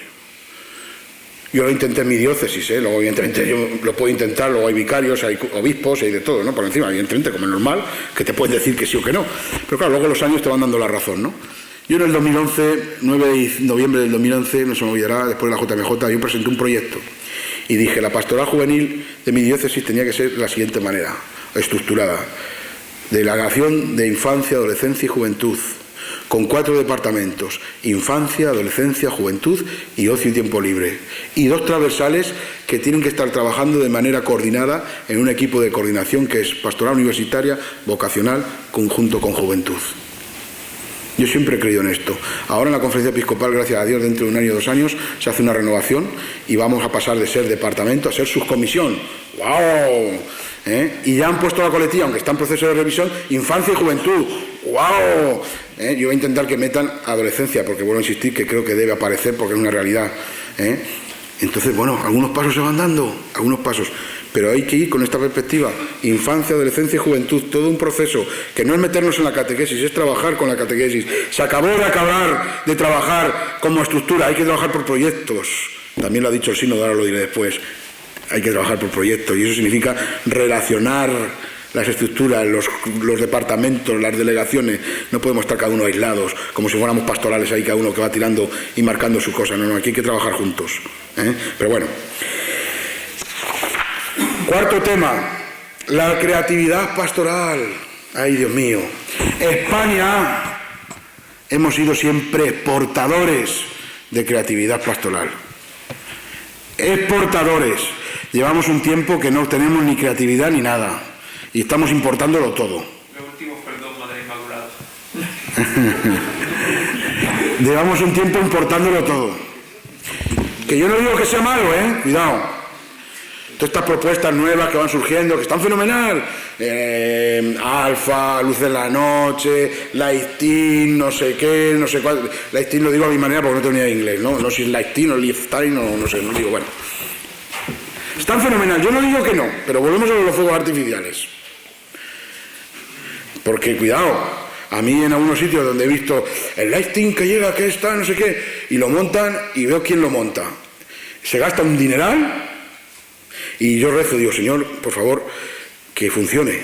Yo lo intenté en mi diócesis, luego evidentemente yo lo puedo intentar, luego hay vicarios, hay obispos, hay de todo, ¿no? Por encima, evidentemente, como es normal, que te pueden decir que sí o que no. Pero claro, luego los años te van dando la razón, ¿no? Yo en el 2011, 9 de noviembre del 2011, no se me olvidará, después de la JMJ, yo presenté un proyecto y dije, la pastoral juvenil de mi diócesis tenía que ser de la siguiente manera, estructurada. Delegación de infancia, adolescencia y juventud, con 4 departamentos, infancia, adolescencia, juventud y ocio y tiempo libre. Y 2 transversales que tienen que estar trabajando de manera coordinada en un equipo de coordinación que es pastoral universitaria, vocacional, conjunto con juventud. Yo siempre he creído en esto. Ahora en la conferencia episcopal, gracias a Dios, dentro de 1 año o 2 años, se hace una renovación y vamos a pasar de ser departamento a ser subcomisión. ¡Wow! Y ya han puesto la coletilla, aunque está en proceso de revisión, infancia y juventud. ¡Wow! Yo voy a intentar que metan adolescencia, porque vuelvo a insistir que creo que debe aparecer porque es una realidad. Entonces, bueno, algunos pasos se van dando, algunos pasos. Pero hay que ir con esta perspectiva, infancia, adolescencia y juventud, todo un proceso, que no es meternos en la catequesis, es trabajar con la catequesis. Se acabó de acabar de trabajar como estructura, hay que trabajar por proyectos. También lo ha dicho el sínodo, ahora lo diré después. Hay que trabajar por proyectos y eso significa relacionar las estructuras, los departamentos, las delegaciones. No podemos estar cada uno aislados, como si fuéramos pastorales ahí, cada uno que va tirando y marcando su cosa. No, aquí hay que trabajar juntos. Pero bueno. Cuarto tema, la creatividad pastoral. Ay, Dios mío. España hemos sido siempre exportadores de creatividad pastoral. Exportadores. Llevamos un tiempo que no tenemos ni creatividad ni nada. Y estamos importándolo todo. Lo último fue el dogma del Inmaculado. Llevamos un tiempo importándolo todo. Que yo no digo que sea malo, cuidado. Todas estas propuestas nuevas que van surgiendo, que están fenomenal. Alfa, Luz de la Noche, Lighting, no sé qué, no sé cuál. Lighting lo digo a mi manera porque no tengo ni idea de inglés, ¿no? No sé si es Lighting o Lifetime, no sé, no digo, bueno. Están fenomenal, yo no digo que no, pero volvemos a los fuegos artificiales. Porque, cuidado, a mí en algunos sitios donde he visto el Lighting que llega, que está, no sé qué, y lo montan y veo quién lo monta. Se gasta un dineral. Y yo rezo, digo, Señor, por favor, que funcione.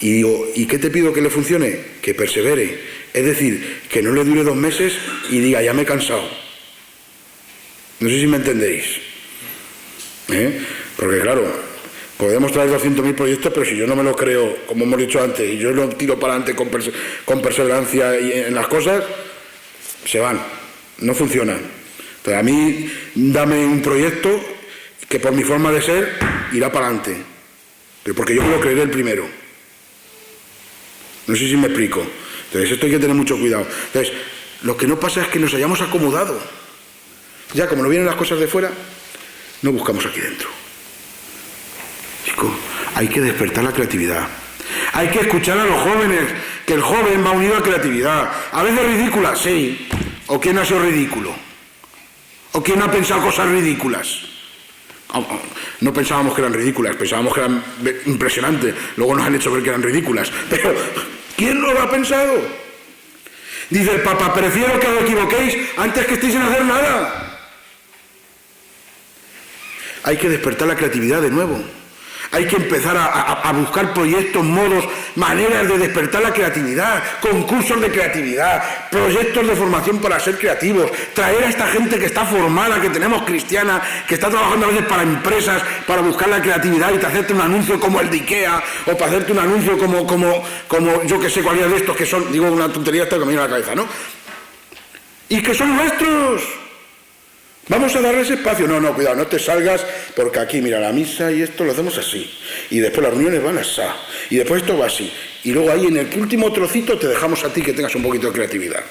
Y digo, ¿y qué te pido que le funcione? Que persevere. Es decir, que no le dure 2 meses y diga, ya me he cansado. No sé si me entendéis. Porque claro, podemos traer 200.000 proyectos, pero si yo no me lo creo, como hemos dicho antes, y yo lo tiro para adelante con perseverancia y en las cosas, se van, no funcionan. Entonces a mí, dame un proyecto que por mi forma de ser irá para adelante, pero porque yo me lo creeré el primero. No sé si me explico. Entonces esto hay que tener mucho cuidado. Entonces, lo que no pasa es que nos hayamos acomodado. Ya como no vienen las cosas de fuera, no buscamos aquí dentro. Chicos, hay que despertar la creatividad. Hay que escuchar a los jóvenes, que el joven va unido a creatividad. A veces ridícula, sí. ¿O quién ha sido ridículo? ¿O quién ha pensado cosas ridículas? No pensábamos que eran ridículas, pensábamos que eran impresionantes, luego nos han hecho ver que eran ridículas, pero ¿quién no lo ha pensado? Dice el Papa, prefiero que os equivoquéis antes que estéis sin hacer nada. Hay que despertar la creatividad de nuevo. Hay que empezar a buscar proyectos, modos, maneras de despertar la creatividad, concursos de creatividad, proyectos de formación para ser creativos, traer a esta gente que está formada, que tenemos cristiana, que está trabajando a veces para empresas, para buscar la creatividad y te hacerte un anuncio como el de Ikea, o para hacerte un anuncio como yo que sé cualquiera de estos que son, digo una tontería esta que me viene a la cabeza, ¿no? Y que son nuestros. Vamos a darles espacio. No, cuidado, no te salgas, porque aquí, mira, la misa y esto lo hacemos así. Y después las reuniones van así. Y después esto va así. Y luego ahí en el último trocito te dejamos a ti que tengas un poquito de creatividad.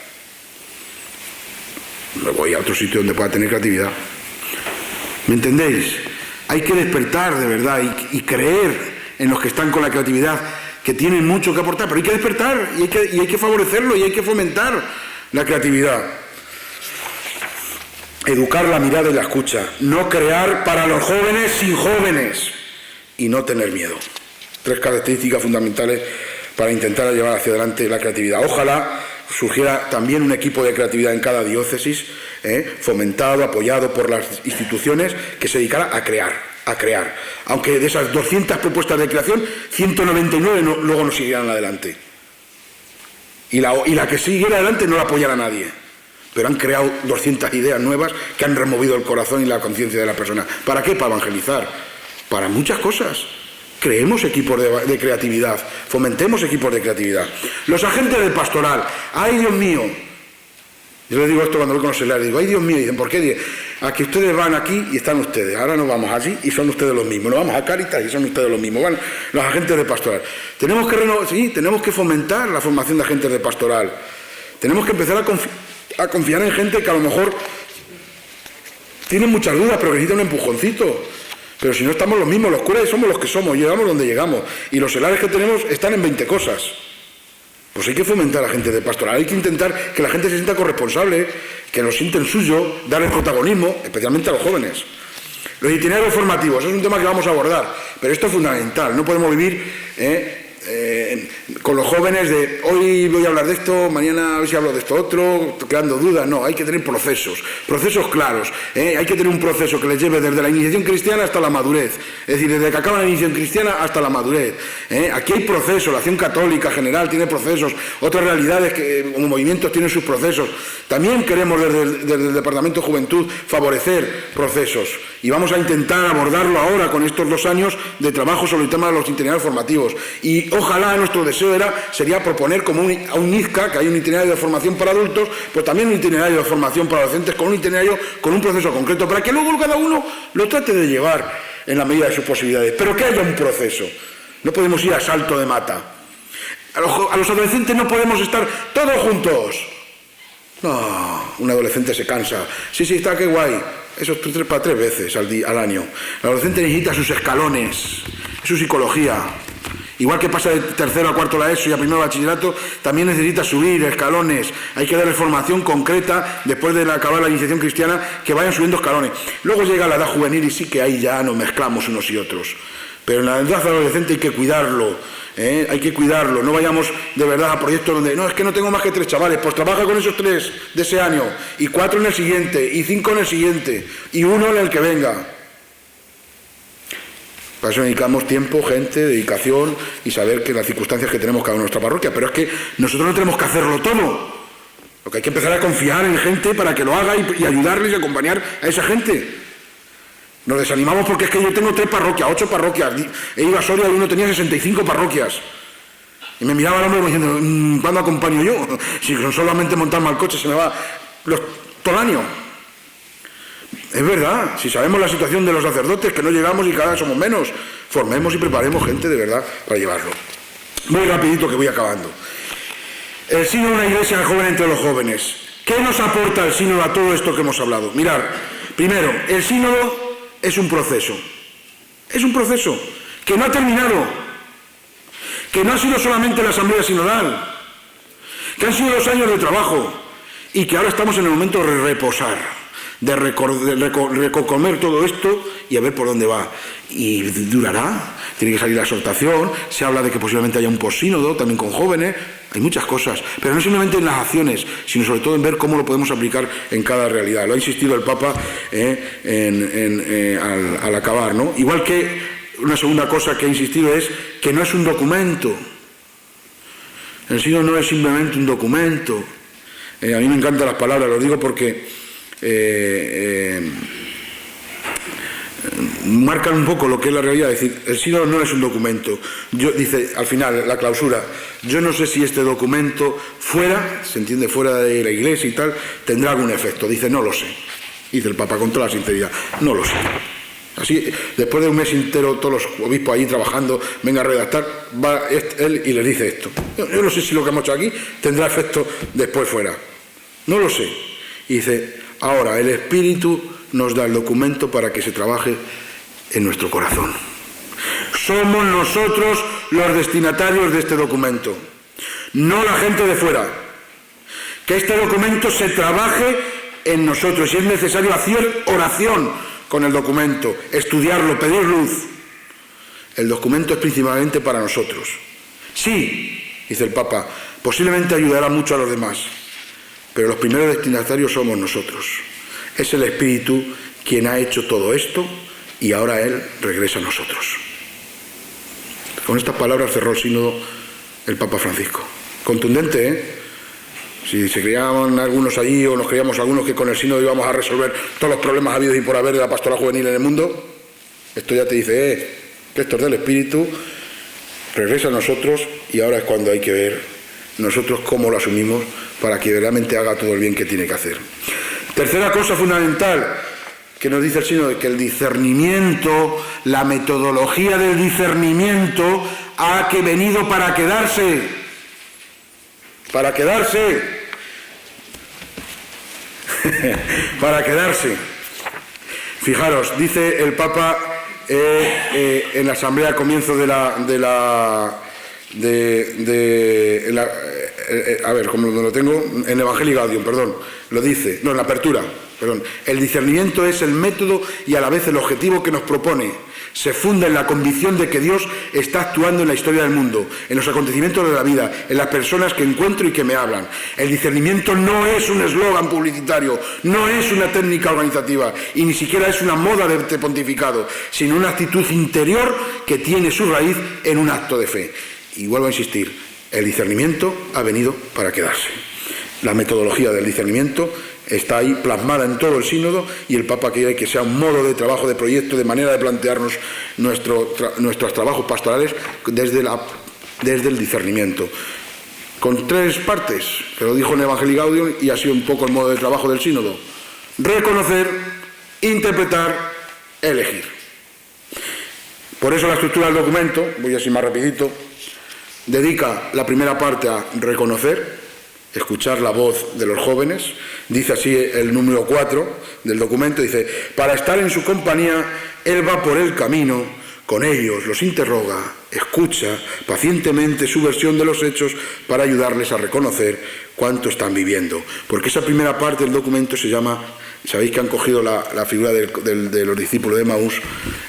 Me voy a otro sitio donde pueda tener creatividad. ¿Me entendéis? Hay que despertar de verdad y creer en los que están con la creatividad, que tienen mucho que aportar, pero hay que despertar y hay que favorecerlo y hay que fomentar la creatividad. Educar la mirada y la escucha, no crear para los jóvenes sin jóvenes y no tener miedo. 3 características fundamentales para intentar llevar hacia adelante la creatividad. Ojalá surgiera también un equipo de creatividad en cada diócesis, fomentado, apoyado por las instituciones, que se dedicara a crear. Aunque de esas 200 propuestas de creación, 199 luego no siguieran adelante. Y la que siguiera adelante no la apoyara nadie. Pero han creado 200 ideas nuevas que han removido el corazón y la conciencia de la persona. ¿Para qué? Para evangelizar. Para muchas cosas. Creemos equipos de creatividad. Fomentemos equipos de creatividad. Los agentes del pastoral. ¡Ay, Dios mío! Yo les digo esto cuando voy con los celulares. Digo, ¡ay, Dios mío! Y dicen, ¿por qué? A que ustedes van aquí y están ustedes. Ahora nos vamos allí y son ustedes los mismos. Nos vamos a Cáritas y son ustedes los mismos. Van los agentes de pastoral. Tenemos que fomentar la formación de agentes de pastoral. Tenemos que empezar a confiar en gente que a lo mejor tiene muchas dudas, pero que necesita un empujoncito. Pero si no estamos los mismos, los curas somos los que somos, llegamos donde llegamos. Y los selares que tenemos están en 20 cosas. Pues hay que fomentar a la gente de pastoral, hay que intentar que la gente se sienta corresponsable, que lo sienten suyo, darles protagonismo, especialmente a los jóvenes. Los itinerarios formativos, es un tema que vamos a abordar, pero esto es fundamental, no podemos vivir con los jóvenes de hoy voy a hablar de esto, mañana a ver si hablo de esto otro, creando dudas. No, hay que tener procesos claros, hay que tener un proceso que les lleve desde la iniciación cristiana hasta la madurez, es decir, desde que acaba la iniciación cristiana hasta la madurez. Aquí hay procesos, la acción católica general tiene procesos, otras realidades como movimientos tienen sus procesos. También queremos desde el Departamento de Juventud favorecer procesos y vamos a intentar abordarlo ahora con estos 2 años de trabajo sobre el tema de los itinerarios formativos. Y ojalá nuestro deseo sería proponer como a un IZCA, que hay un itinerario de formación para adultos, pues también un itinerario de formación para adolescentes con un itinerario, con un proceso concreto, para que luego cada uno lo trate de llevar en la medida de sus posibilidades, pero que haya un proceso. No podemos ir a salto de mata. A los adolescentes no podemos estar todos juntos. No, un adolescente se cansa. Sí, está, qué guay. Eso es para 3 veces al año. El adolescente necesita sus escalones, su psicología. Igual que pasa de 3º a 4º la ESO y a 1º bachillerato, también necesita subir escalones. Hay que darle formación concreta después de acabar la iniciación cristiana, que vayan subiendo escalones. Luego llega la edad juvenil y sí que ahí ya nos mezclamos unos y otros. Pero en la edad adolescente hay que cuidarlo, hay que cuidarlo. No vayamos de verdad a proyectos donde, no, es que no tengo más que 3 chavales, pues trabaja con esos 3 de ese año, y 4 en el siguiente, y 5 en el siguiente, y 1 en el que venga. Para eso necesitamos tiempo, gente, dedicación y saber que las circunstancias que tenemos cada uno en nuestra parroquia. Pero es que nosotros no tenemos que hacerlo todo. Lo que hay que empezar a confiar en gente para que lo haga y ayudarles y acompañar a esa gente. Nos desanimamos porque es que yo tengo 3 parroquias, 8 parroquias. He ido a Soria y uno tenía 65 parroquias. Y me miraba el hombre diciendo, ¿cuándo acompaño yo? Si con solamente montarme al coche se me va todo el año. Es verdad, si sabemos la situación de los sacerdotes, que no llegamos y cada vez somos menos, formemos y preparemos gente de verdad para llevarlo. Muy rapidito que voy acabando. El sínodo de una iglesia joven entre los jóvenes. ¿Qué nos aporta el sínodo a todo esto que hemos hablado? Mirad, primero, el sínodo es un proceso. Es un proceso que no ha terminado, que no ha sido solamente la asamblea sinodal, que han sido 2 años de trabajo y que ahora estamos en el momento de reposar. De recomer todo esto y a ver por dónde va. Y durará, tiene que salir la exhortación, se habla de que posiblemente haya un posínodo también con jóvenes, hay muchas cosas, pero no simplemente en las acciones, sino sobre todo en ver cómo lo podemos aplicar en cada realidad. Lo ha insistido el Papa al acabar, ¿no? Igual que una segunda cosa que ha insistido es que no es un documento. El sínodo no es simplemente un documento. A mí me encantan las palabras, lo digo porque marcan un poco lo que es la realidad. Es decir, el sínodo no es un documento. Dice al final, la clausura, yo no sé si este documento fuera, se entiende fuera de la iglesia y tal, tendrá algún efecto. Dice, no lo sé. Dice el Papa con toda la sinceridad, no lo sé. Así, después de un mes entero, todos los obispos allí trabajando, venga a redactar, va él y le dice esto. Yo no sé si lo que hemos hecho aquí tendrá efecto después fuera. No lo sé. Y dice, ahora el Espíritu nos da el documento para que se trabaje en nuestro corazón. Somos nosotros los destinatarios de este documento, no la gente de fuera. Que este documento se trabaje en nosotros. Si es necesario hacer oración con el documento, estudiarlo, pedir luz. El documento es principalmente para nosotros. Sí, dice el Papa, posiblemente ayudará mucho a los demás, pero los primeros destinatarios somos nosotros. Es el Espíritu quien ha hecho todo esto y ahora Él regresa a nosotros. Con estas palabras cerró el sínodo el Papa Francisco. Contundente, ¿eh? Si se creían algunos allí o nos creíamos algunos que con el sínodo íbamos a resolver todos los problemas habidos y por haber de la pastoral juvenil en el mundo, esto ya te dice, que esto es del Espíritu, regresa a nosotros y ahora es cuando hay que ver nosotros cómo lo asumimos para que realmente haga todo el bien que tiene que hacer. Tercera cosa fundamental que nos dice el sínodo, que el discernimiento, la metodología del discernimiento ha venido para quedarse. Para quedarse. Para quedarse. Fijaros, dice el Papa en la asamblea al comienzo a ver, como lo tengo, en Evangelii Gaudium, perdón, lo dice, no, en la apertura, perdón. El discernimiento es el método y a la vez el objetivo que nos propone. Se funda en la convicción de que Dios está actuando en la historia del mundo, en los acontecimientos de la vida, en las personas que encuentro y que me hablan. El discernimiento no es un eslogan publicitario, no es una técnica organizativa y ni siquiera es una moda de pontificado, sino una actitud interior que tiene su raíz en un acto de fe. Y vuelvo a insistir, el discernimiento ha venido para quedarse. La metodología del discernimiento está ahí plasmada en todo el sínodo y el Papa quiere que sea un modo de trabajo, de proyecto, de manera de plantearnos nuestros trabajos pastorales desde el discernimiento. Con 3 partes, que lo dijo en Evangelii Gaudium y ha sido un poco el modo de trabajo del sínodo: reconocer, interpretar, elegir. Por eso la estructura del documento, voy así más rapidito, dedica la primera parte a reconocer, escuchar la voz de los jóvenes. Dice así el número 4 del documento, dice: para estar en su compañía, él va por el camino, con ellos los interroga, escucha pacientemente su versión de los hechos para ayudarles a reconocer cuánto están viviendo. Porque esa primera parte del documento se llama, sabéis que han cogido la figura de los discípulos de Emaús,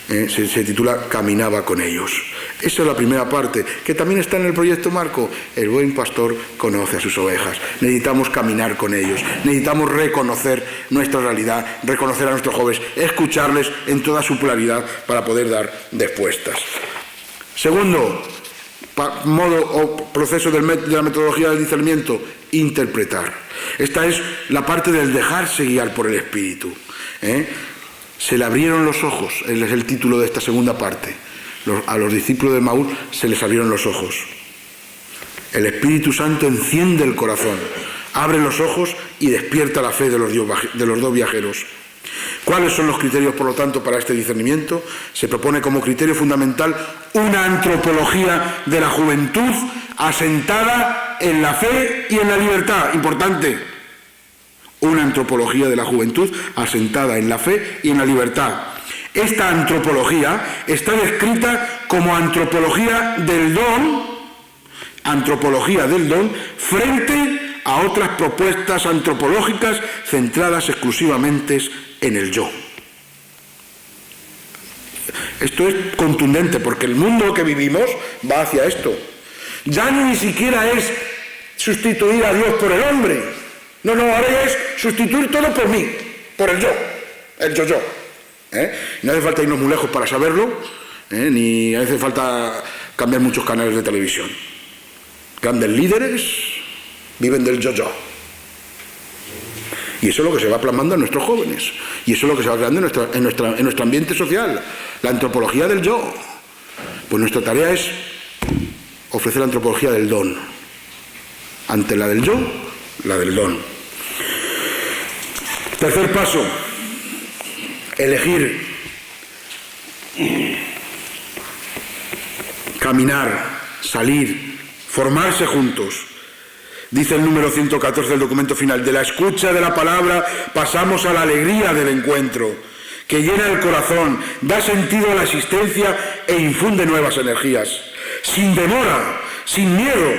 se titula Caminaba con ellos. Esa es la primera parte, que también está en el proyecto Marco. El buen pastor conoce a sus ovejas. Necesitamos caminar con ellos, necesitamos reconocer nuestra realidad, reconocer a nuestros jóvenes, escucharles en toda su pluralidad para poder dar respuestas. Segundo modo o proceso de la metodología del discernimiento: interpretar. Esta es la parte del dejarse guiar por el Espíritu. Se le abrieron los ojos, es el título de esta segunda parte. A los discípulos de Emaús se les abrieron los ojos. El Espíritu Santo enciende el corazón, abre los ojos y despierta la fe de los 2 viajeros. ¿Cuáles son los criterios, por lo tanto, para este discernimiento? Se propone como criterio fundamental una antropología de la juventud asentada en la fe y en la libertad. Importante. Una antropología de la juventud asentada en la fe y en la libertad. Esta antropología está descrita como antropología del don frente a otras propuestas antropológicas centradas exclusivamente en el yo. Esto es contundente porque el mundo que vivimos va hacia esto. Ya ni siquiera es sustituir a Dios por el hombre. No, ahora es sustituir todo por mí, por el yo, el yo. No hace falta irnos muy lejos para saberlo, ni hace falta cambiar muchos canales de televisión. Grandes líderes viven del yo. Y eso es lo que se va plasmando en nuestros jóvenes. Y eso es lo que se va creando en nuestro ambiente social. La antropología del yo. Pues nuestra tarea es ofrecer la antropología del don. Ante la del yo, la del don. Tercer paso. Elegir. Caminar, salir, formarse juntos. Dice el número 114 del documento final: de la escucha de la palabra pasamos a la alegría del encuentro, que llena el corazón, da sentido a la existencia e infunde nuevas energías. Sin demora, sin miedo,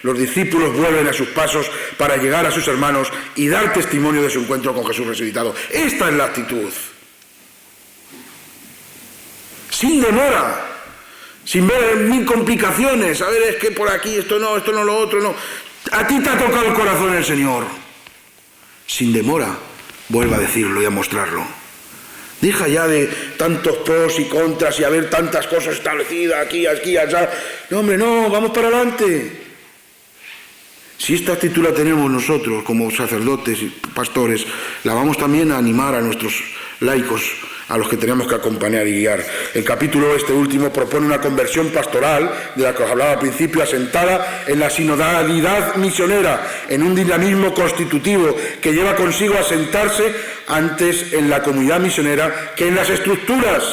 los discípulos vuelven a sus pasos para llegar a sus hermanos y dar testimonio de su encuentro con Jesús resucitado. Esta es la actitud. Sin demora, sin ver 1000 complicaciones. A ver, es que por aquí esto no, lo otro no. A ti te ha tocado el corazón el Señor. Sin demora, vuelva a decirlo y a mostrarlo. Deja ya de tantos pros y contras y haber tantas cosas establecidas aquí, allá. No, hombre, no, vamos para adelante. Si esta actitud la tenemos nosotros como sacerdotes y pastores, la vamos también a animar a nuestros laicos, a los que tenemos que acompañar y guiar. El capítulo último propone una conversión pastoral, de la que os hablaba al principio, asentada en la sinodalidad misionera, en un dinamismo constitutivo que lleva consigo asentarse antes en la comunidad misionera que en las estructuras.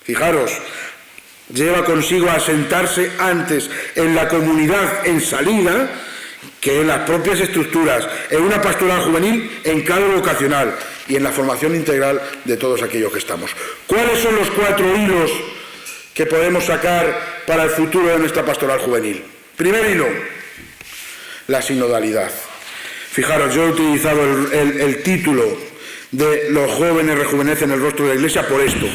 Fijaros, lleva consigo asentarse antes en la comunidad en salida que en las propias estructuras, en una pastoral juvenil en clave vocacional y en la formación integral de todos aquellos que estamos. ¿Cuáles son los 4 hilos que podemos sacar para el futuro de nuestra pastoral juvenil? Primer hilo, la sinodalidad. Fijaros, yo he utilizado el título de Los jóvenes rejuvenecen el rostro de la Iglesia por esto.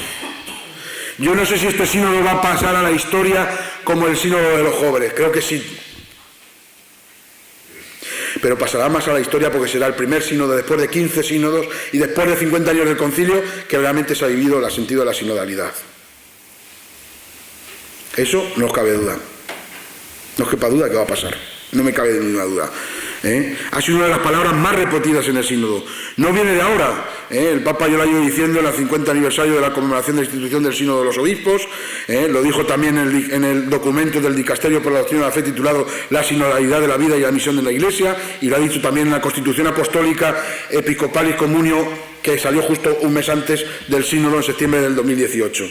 Yo no sé si este sínodo va a pasar a la historia como el sínodo de los jóvenes, creo que sí. Pero pasará más a la historia porque será el primer sínodo después de 15 sínodos y después de 50 años del concilio que realmente se ha vivido el sentido de la sinodalidad. Eso no os cabe duda. No os quepa duda que va a pasar. No me cabe ninguna duda. Ha sido una de las palabras más repetidas en el sínodo. No viene de ahora. El Papa yo lo ha ido diciendo en el 50 aniversario de la conmemoración de la institución del sínodo de los obispos. Lo dijo también en el documento del Dicasterio por la Doctrina de la Fe titulado La sinodalidad de la vida y la misión de la Iglesia, y lo ha dicho también en la Constitución Apostólica Episcopalis Communio, que salió justo un mes antes del sínodo en septiembre del 2018.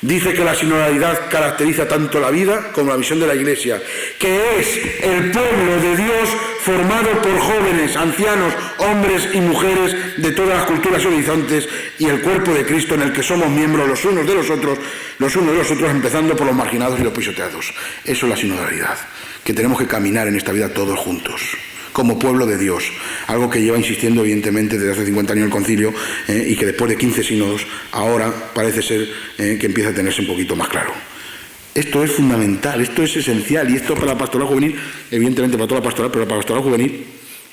Dice que la sinodalidad caracteriza tanto la vida como la misión de la Iglesia, que es el pueblo de Dios formado por jóvenes, ancianos, hombres y mujeres de todas las culturas y horizontes, y el cuerpo de Cristo en el que somos miembros los unos de los otros, empezando por los marginados y los pisoteados. Eso es la sinodalidad, que tenemos que caminar en esta vida todos juntos, como pueblo de Dios, algo que lleva insistiendo evidentemente desde hace 50 años el concilio y que después de 15 sínodos ahora parece ser que empieza a tenerse un poquito más claro. Esto es fundamental, esto es esencial, y esto para la pastoral juvenil, evidentemente para toda la pastoral, pero para la pastoral juvenil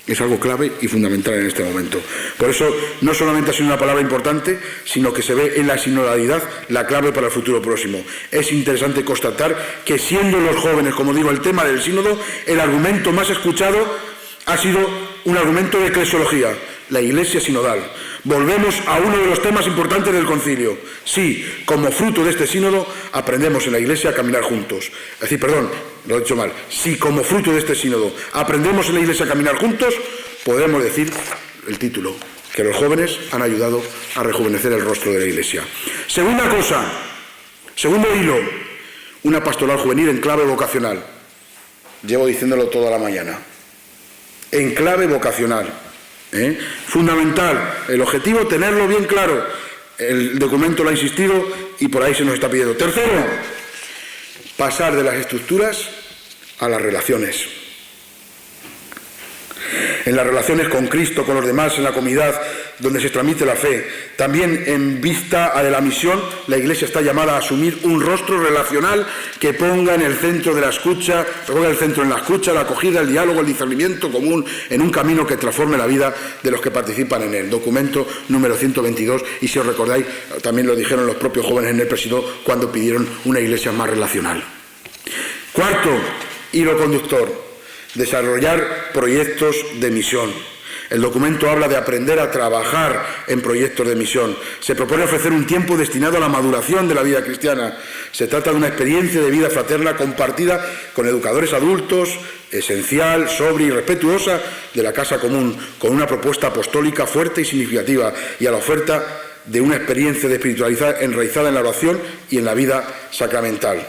es algo clave y fundamental en este momento. Por eso no solamente ha sido una palabra importante, sino que se ve en la sinodalidad la clave para el futuro próximo. Es interesante constatar que siendo los jóvenes, como digo, el tema del sínodo, el argumento más escuchado ha sido un argumento de eclesiología, la Iglesia sinodal. Volvemos a uno de los temas importantes del concilio. Sí, como fruto de este sínodo aprendemos en la Iglesia a caminar juntos. Es decir, perdón, lo he dicho mal. Si como fruto de este sínodo aprendemos en la Iglesia a caminar juntos, podemos decir el título, que los jóvenes han ayudado a rejuvenecer el rostro de la Iglesia. Segunda cosa, segundo hilo, una pastoral juvenil en clave vocacional. Llevo diciéndolo toda la mañana. En clave vocacional. Fundamental. El objetivo, tenerlo bien claro. El documento lo ha insistido y por ahí se nos está pidiendo. Tercero, pasar de las estructuras a las relaciones. En las relaciones con Cristo, con los demás, en la comunidad donde se transmite la fe. También en vista de la misión, la Iglesia está llamada a asumir un rostro relacional que ponga en el centro de la escucha, ponga el centro en la escucha, la acogida, el diálogo, el discernimiento común, en un camino que transforme la vida de los que participan en él. Documento número 122, y si os recordáis, también lo dijeron los propios jóvenes en el Presidio cuando pidieron una Iglesia más relacional. Cuarto, hilo conductor. Desarrollar proyectos de misión. El documento habla de aprender a trabajar en proyectos de misión. Se propone ofrecer un tiempo destinado a la maduración de la vida cristiana. Se trata de una experiencia de vida fraterna compartida con educadores adultos, esencial, sobria y respetuosa de la casa común, con una propuesta apostólica fuerte y significativa, y a la oferta de una experiencia de espiritualidad enraizada en la oración y en la vida sacramental.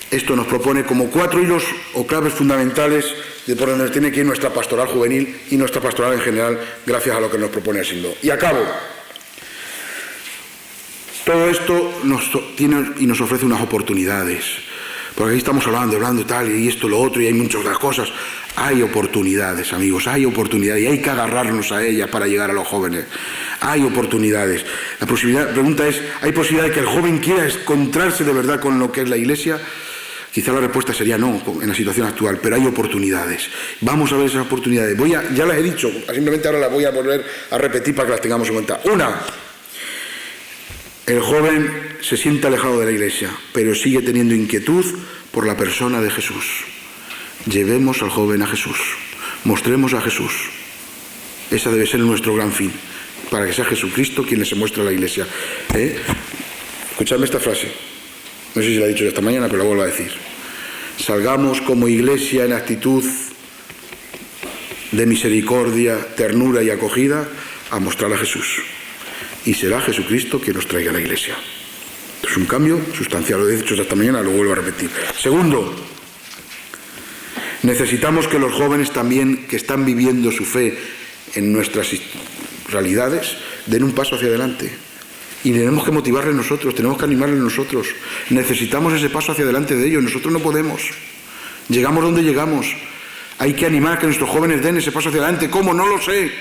Esto nos propone como 4 hilos o claves fundamentales de por donde tiene que ir nuestra pastoral juvenil y nuestra pastoral en general, gracias a lo que nos propone el sínodo. Y acabo. Todo esto nos tiene y nos ofrece unas oportunidades. Porque aquí estamos hablando tal, y esto, lo otro, y hay muchas otras cosas. Hay oportunidades, amigos, hay oportunidades, y hay que agarrarnos a ellas para llegar a los jóvenes. Hay oportunidades. La pregunta es, ¿hay posibilidad de que el joven quiera encontrarse de verdad con lo que es la Iglesia? Quizá la respuesta sería no, en la situación actual, pero hay oportunidades. Vamos a ver esas oportunidades. Ya las he dicho, simplemente ahora las voy a volver a repetir para que las tengamos en cuenta. Una, el joven se siente alejado de la Iglesia, pero sigue teniendo inquietud por la persona de Jesús. Llevemos al joven a Jesús, mostremos a Jesús. Ese debe ser nuestro gran fin, para que sea Jesucristo quien se muestre a la Iglesia. Escuchadme esta frase. No sé si la he dicho esta mañana, pero la vuelvo a decir. Salgamos como Iglesia en actitud de misericordia, ternura y acogida a mostrar a Jesús. Y será Jesucristo quien nos traiga a la Iglesia. Es un cambio sustancial. Lo he dicho esta mañana, lo vuelvo a repetir. Segundo, Necesitamos que los jóvenes también, que están viviendo su fe en nuestras realidades, den un paso hacia adelante. Y tenemos que motivarles nosotros, tenemos que animarles nosotros. Necesitamos ese paso hacia adelante de ellos, nosotros no podemos. Llegamos donde llegamos. Hay que animar a que nuestros jóvenes den ese paso hacia adelante. ¿Cómo? No lo sé.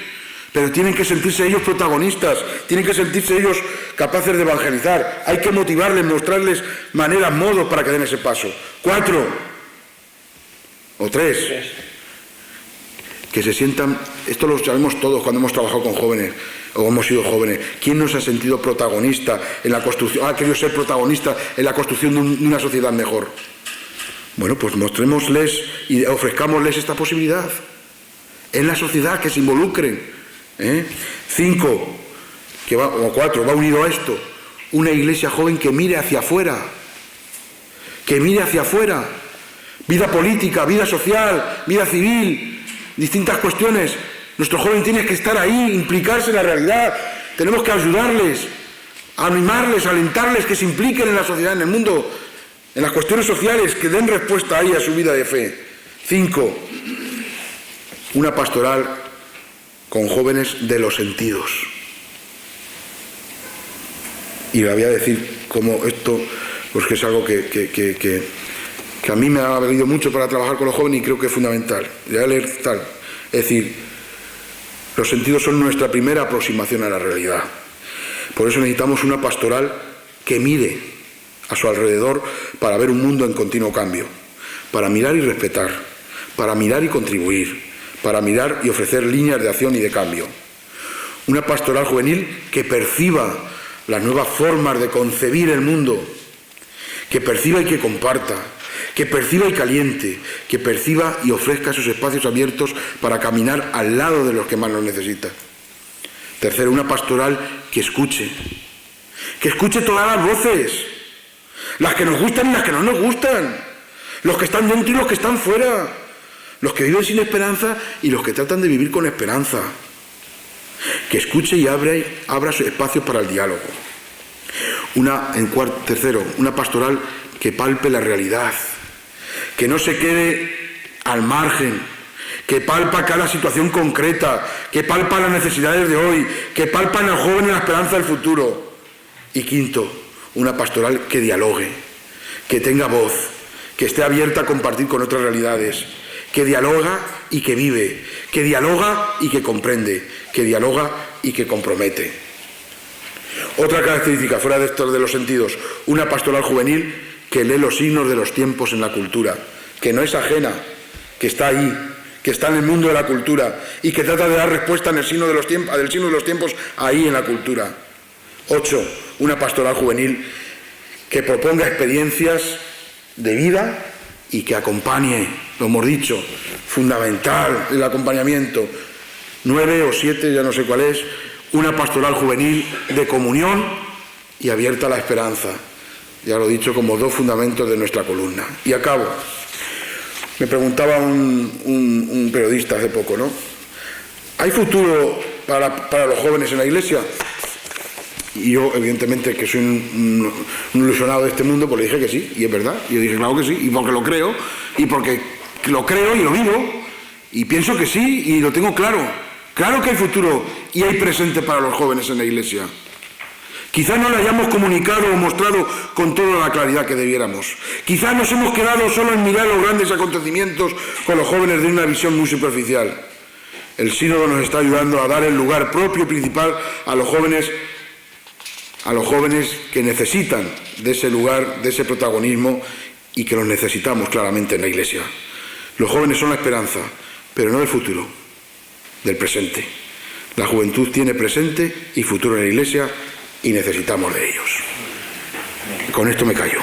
Pero tienen que sentirse ellos protagonistas, tienen que sentirse ellos capaces de evangelizar. Hay que motivarles, mostrarles maneras, modos para que den ese paso. 4 o 3. Que se sientan, esto lo sabemos todos cuando hemos trabajado con jóvenes o hemos sido jóvenes. ¿Quién nos ha sentido protagonista en la construcción? Ha querido ser protagonista en la construcción de una sociedad mejor. Bueno, pues mostrémosles y ofrezcámosles esta posibilidad en la sociedad, que se involucren. 5, o 4, va unido a esto, una iglesia joven que mire hacia afuera, vida política, vida social, vida civil, distintas cuestiones. Nuestro joven tiene que estar ahí, implicarse en la realidad, tenemos que ayudarles, animarles, alentarles, que se impliquen en la sociedad, en el mundo, en las cuestiones sociales, que den respuesta ahí a su vida de fe. 5, una pastoral con jóvenes de los sentidos. Y le voy a decir cómo esto, pues que es algo que a mí me ha valido mucho para trabajar con los jóvenes y creo que es fundamental. Le voy a leer tal. Es decir, los sentidos son nuestra primera aproximación a la realidad. Por eso necesitamos una pastoral que mire a su alrededor para ver un mundo en continuo cambio, para mirar y respetar, para mirar y contribuir, para mirar y ofrecer líneas de acción y de cambio. Una pastoral juvenil que perciba las nuevas formas de concebir el mundo, que perciba y que comparta, que perciba y caliente, que perciba y ofrezca esos espacios abiertos para caminar al lado de los que más lo necesitan. 3, una pastoral que escuche todas las voces, las que nos gustan y las que no nos gustan, los que están dentro y los que están fuera, los que viven sin esperanza y los que tratan de vivir con esperanza. Que escuche y abra sus espacios para el diálogo. 3, una pastoral que palpe la realidad, que no se quede al margen, que palpa cada situación concreta, que palpa las necesidades de hoy, que palpa en el joven la esperanza del futuro. Y 5, una pastoral que dialogue, que tenga voz, que esté abierta a compartir con otras realidades, que dialoga y que vive, que dialoga y que comprende, que dialoga y que compromete. Otra característica, fuera de estos de los sentidos, una pastoral juvenil que lee los signos de los tiempos en la cultura, que no es ajena, que está ahí, que está en el mundo de la cultura y que trata de dar respuesta en el signo de los tiempos ahí en la cultura. 8, una pastoral juvenil que proponga experiencias de vida y que acompañe, lo hemos dicho, fundamental el acompañamiento. 9 o 7, ya no sé cuál es, una pastoral juvenil de comunión y abierta a la esperanza. Ya lo he dicho, como 2 fundamentos de nuestra columna. Y acabo. Me preguntaba un periodista hace poco, ¿no? ¿Hay futuro para los jóvenes en la Iglesia? Y yo, evidentemente, que soy un ilusionado de este mundo, pues le dije que sí, y es verdad. Y yo dije, claro que sí, y porque lo creo, y porque lo creo y lo vivo, y pienso que sí, y lo tengo claro. Claro que hay futuro y hay presente para los jóvenes en la Iglesia. Quizás no lo hayamos comunicado o mostrado con toda la claridad que debiéramos. Quizás nos hemos quedado solo en mirar los grandes acontecimientos con los jóvenes de una visión muy superficial. El sínodo nos está ayudando a dar el lugar propio y principal a los jóvenes que necesitan de ese lugar, de ese protagonismo y que los necesitamos claramente en la Iglesia. Los jóvenes son la esperanza, pero no del futuro, del presente. La juventud tiene presente y futuro en la Iglesia y necesitamos de ellos. Con esto me callo.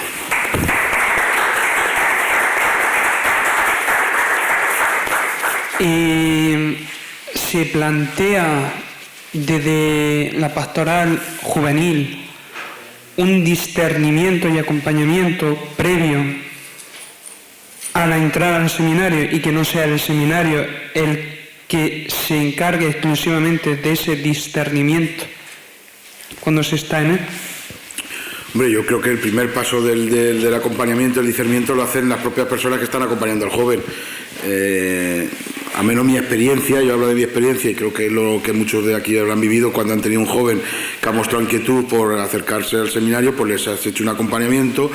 Se plantea desde la pastoral juvenil un discernimiento y acompañamiento previo a la entrada al seminario y que no sea el seminario el que se encargue exclusivamente de ese discernimiento cuando se está en él. Hombre, yo creo que el primer paso del acompañamiento, el discernimiento, lo hacen las propias personas que están acompañando al joven. a menos mi experiencia, yo hablo de mi experiencia y creo que es lo que muchos de aquí habrán vivido cuando han tenido un joven que ha mostrado inquietud por acercarse al seminario, pues les has hecho un acompañamiento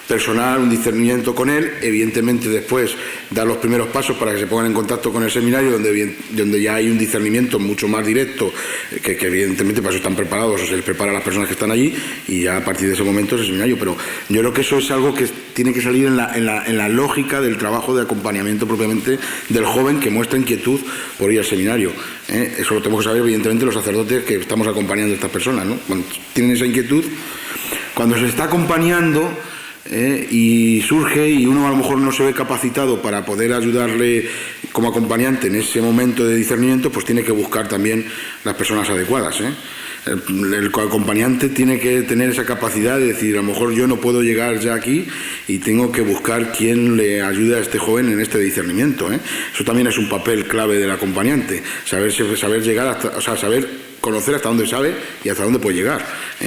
personal, un discernimiento con él, evidentemente después dar los primeros pasos para que se pongan en contacto con el seminario donde ya hay un discernimiento mucho más directo, que evidentemente para eso están preparados, o se les prepara a las personas que están allí y ya a partir de ese momento es el seminario, pero yo creo que eso es algo que tiene que salir en la lógica del trabajo de acompañamiento propiamente del joven que muestra inquietud por ir al seminario. Eso lo tenemos que saber evidentemente los sacerdotes que estamos acompañando a estas personas, ¿no? Cuando tienen esa inquietud, cuando se está acompañando y surge y uno a lo mejor no se ve capacitado para poder ayudarle como acompañante en ese momento de discernimiento, pues tiene que buscar también las personas adecuadas. El acompañante tiene que tener esa capacidad de decir, a lo mejor yo no puedo llegar ya aquí y tengo que buscar quién le ayude a este joven en este discernimiento. Eso también es un papel clave del acompañante, saber llegar hasta, o sea, saber conocer hasta dónde sabe y hasta dónde puede llegar.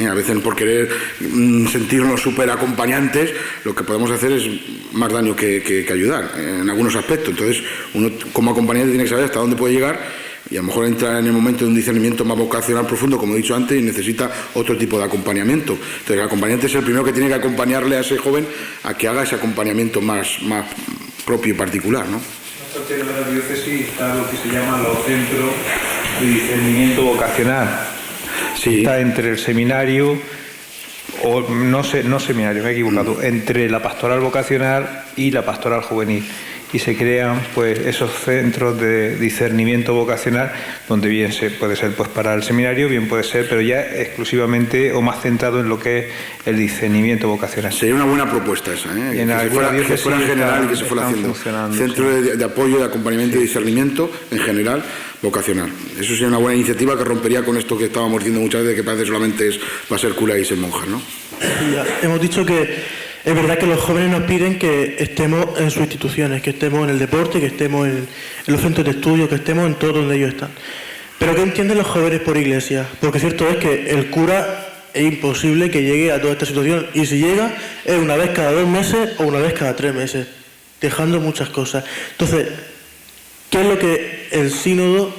A veces por querer sentirnos súper acompañantes, lo que podemos hacer es más daño que ayudar en algunos aspectos. Entonces, uno como acompañante tiene que saber hasta dónde puede llegar y a lo mejor entra en el momento de un discernimiento más vocacional profundo, como he dicho antes, y necesita otro tipo de acompañamiento. Entonces, el acompañante es el primero que tiene que acompañarle a ese joven a que haga ese acompañamiento más propio y particular, ¿no? En la diócesis está lo que se llaman los centros de discernimiento vocacional. Sí. Está entre el seminario, o no seminario, me he equivocado, entre la pastoral vocacional y la pastoral juvenil. Y se crean pues esos centros de discernimiento vocacional donde bien puede ser pues para el seminario, bien puede ser, pero ya exclusivamente o más centrado en lo que es el discernimiento vocacional. Sería una buena propuesta esa, que fuera general y que se fuera haciendo. Centro de apoyo, de acompañamiento y discernimiento en general vocacional. Eso sería una buena iniciativa que rompería con esto que estábamos diciendo muchas veces, que parece solamente es para ser cura y ser monja, ¿no? Ya, hemos dicho que es verdad que los jóvenes nos piden que estemos en sus instituciones, que estemos en el deporte, que estemos en los centros de estudio, que estemos en todo donde ellos están. Pero ¿qué entienden los jóvenes por iglesia? Porque cierto es que el cura es imposible que llegue a toda esta situación, y si llega es una vez cada 2 meses o una vez cada 3 meses, dejando muchas cosas. Entonces, ¿qué es lo que el sínodo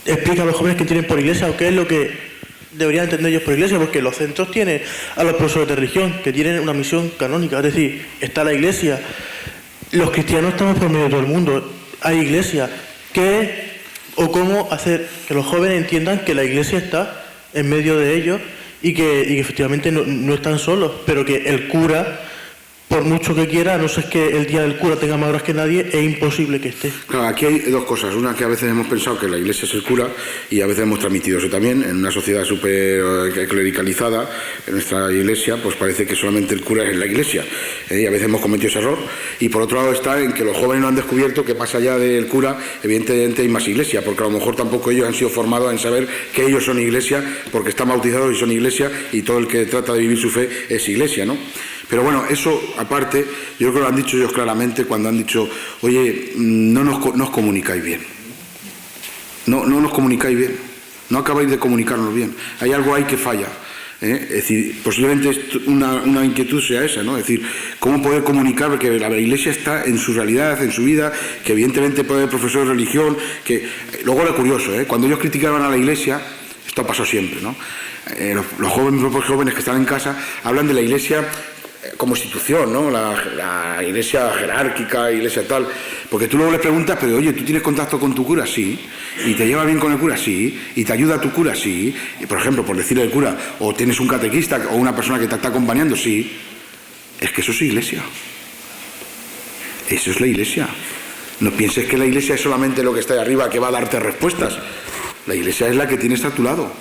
explica a los jóvenes que tienen por iglesia, o qué es lo que deberían entender ellos por iglesia? Porque los centros tienen a los profesores de religión, que tienen una misión canónica, es decir, está la iglesia. Los cristianos estamos por medio de todo el mundo, hay iglesia. ¿Qué o cómo hacer que los jóvenes entiendan que la iglesia está en medio de ellos y que efectivamente no están solos, pero que el cura, por mucho que quiera, a no ser que el día del cura tenga más horas que nadie, es imposible que esté? Claro, aquí hay dos cosas. Una, que a veces hemos pensado que la iglesia es el cura, y a veces hemos transmitido eso también. En una sociedad súper clericalizada, en nuestra iglesia, pues parece que solamente el cura es la iglesia. Y a veces hemos cometido ese error. Y por otro lado está en que los jóvenes no han descubierto que más allá del cura, evidentemente hay más iglesia, porque a lo mejor tampoco ellos han sido formados en saber que ellos son iglesia, porque están bautizados y son iglesia, y todo el que trata de vivir su fe es iglesia, ¿no? Pero bueno, eso aparte, yo creo que lo han dicho ellos claramente cuando han dicho, oye, no os comunicáis bien. No nos comunicáis bien. No acabáis de comunicarnos bien. Hay algo ahí que falla. Es decir, posiblemente una inquietud sea esa, ¿no? Es decir, cómo poder comunicar, porque la iglesia está en su realidad, en su vida, que evidentemente puede haber profesores de religión, que luego era curioso, cuando ellos criticaban a la iglesia, esto pasó siempre, ¿no? Los jóvenes que están en casa hablan de la iglesia como institución, ¿no? La iglesia jerárquica, iglesia tal, porque tú luego le preguntas, pero oye, ¿tú tienes contacto con tu cura? Sí. ¿Y te lleva bien con el cura? Sí. ¿Y te ayuda a tu cura? Sí. Y por ejemplo, por decirle al cura, o tienes un catequista o una persona que te está acompañando, sí. Es que eso es iglesia. Eso es la iglesia. No pienses que la iglesia es solamente lo que está ahí arriba que va a darte respuestas. La iglesia es la que tienes a tu lado.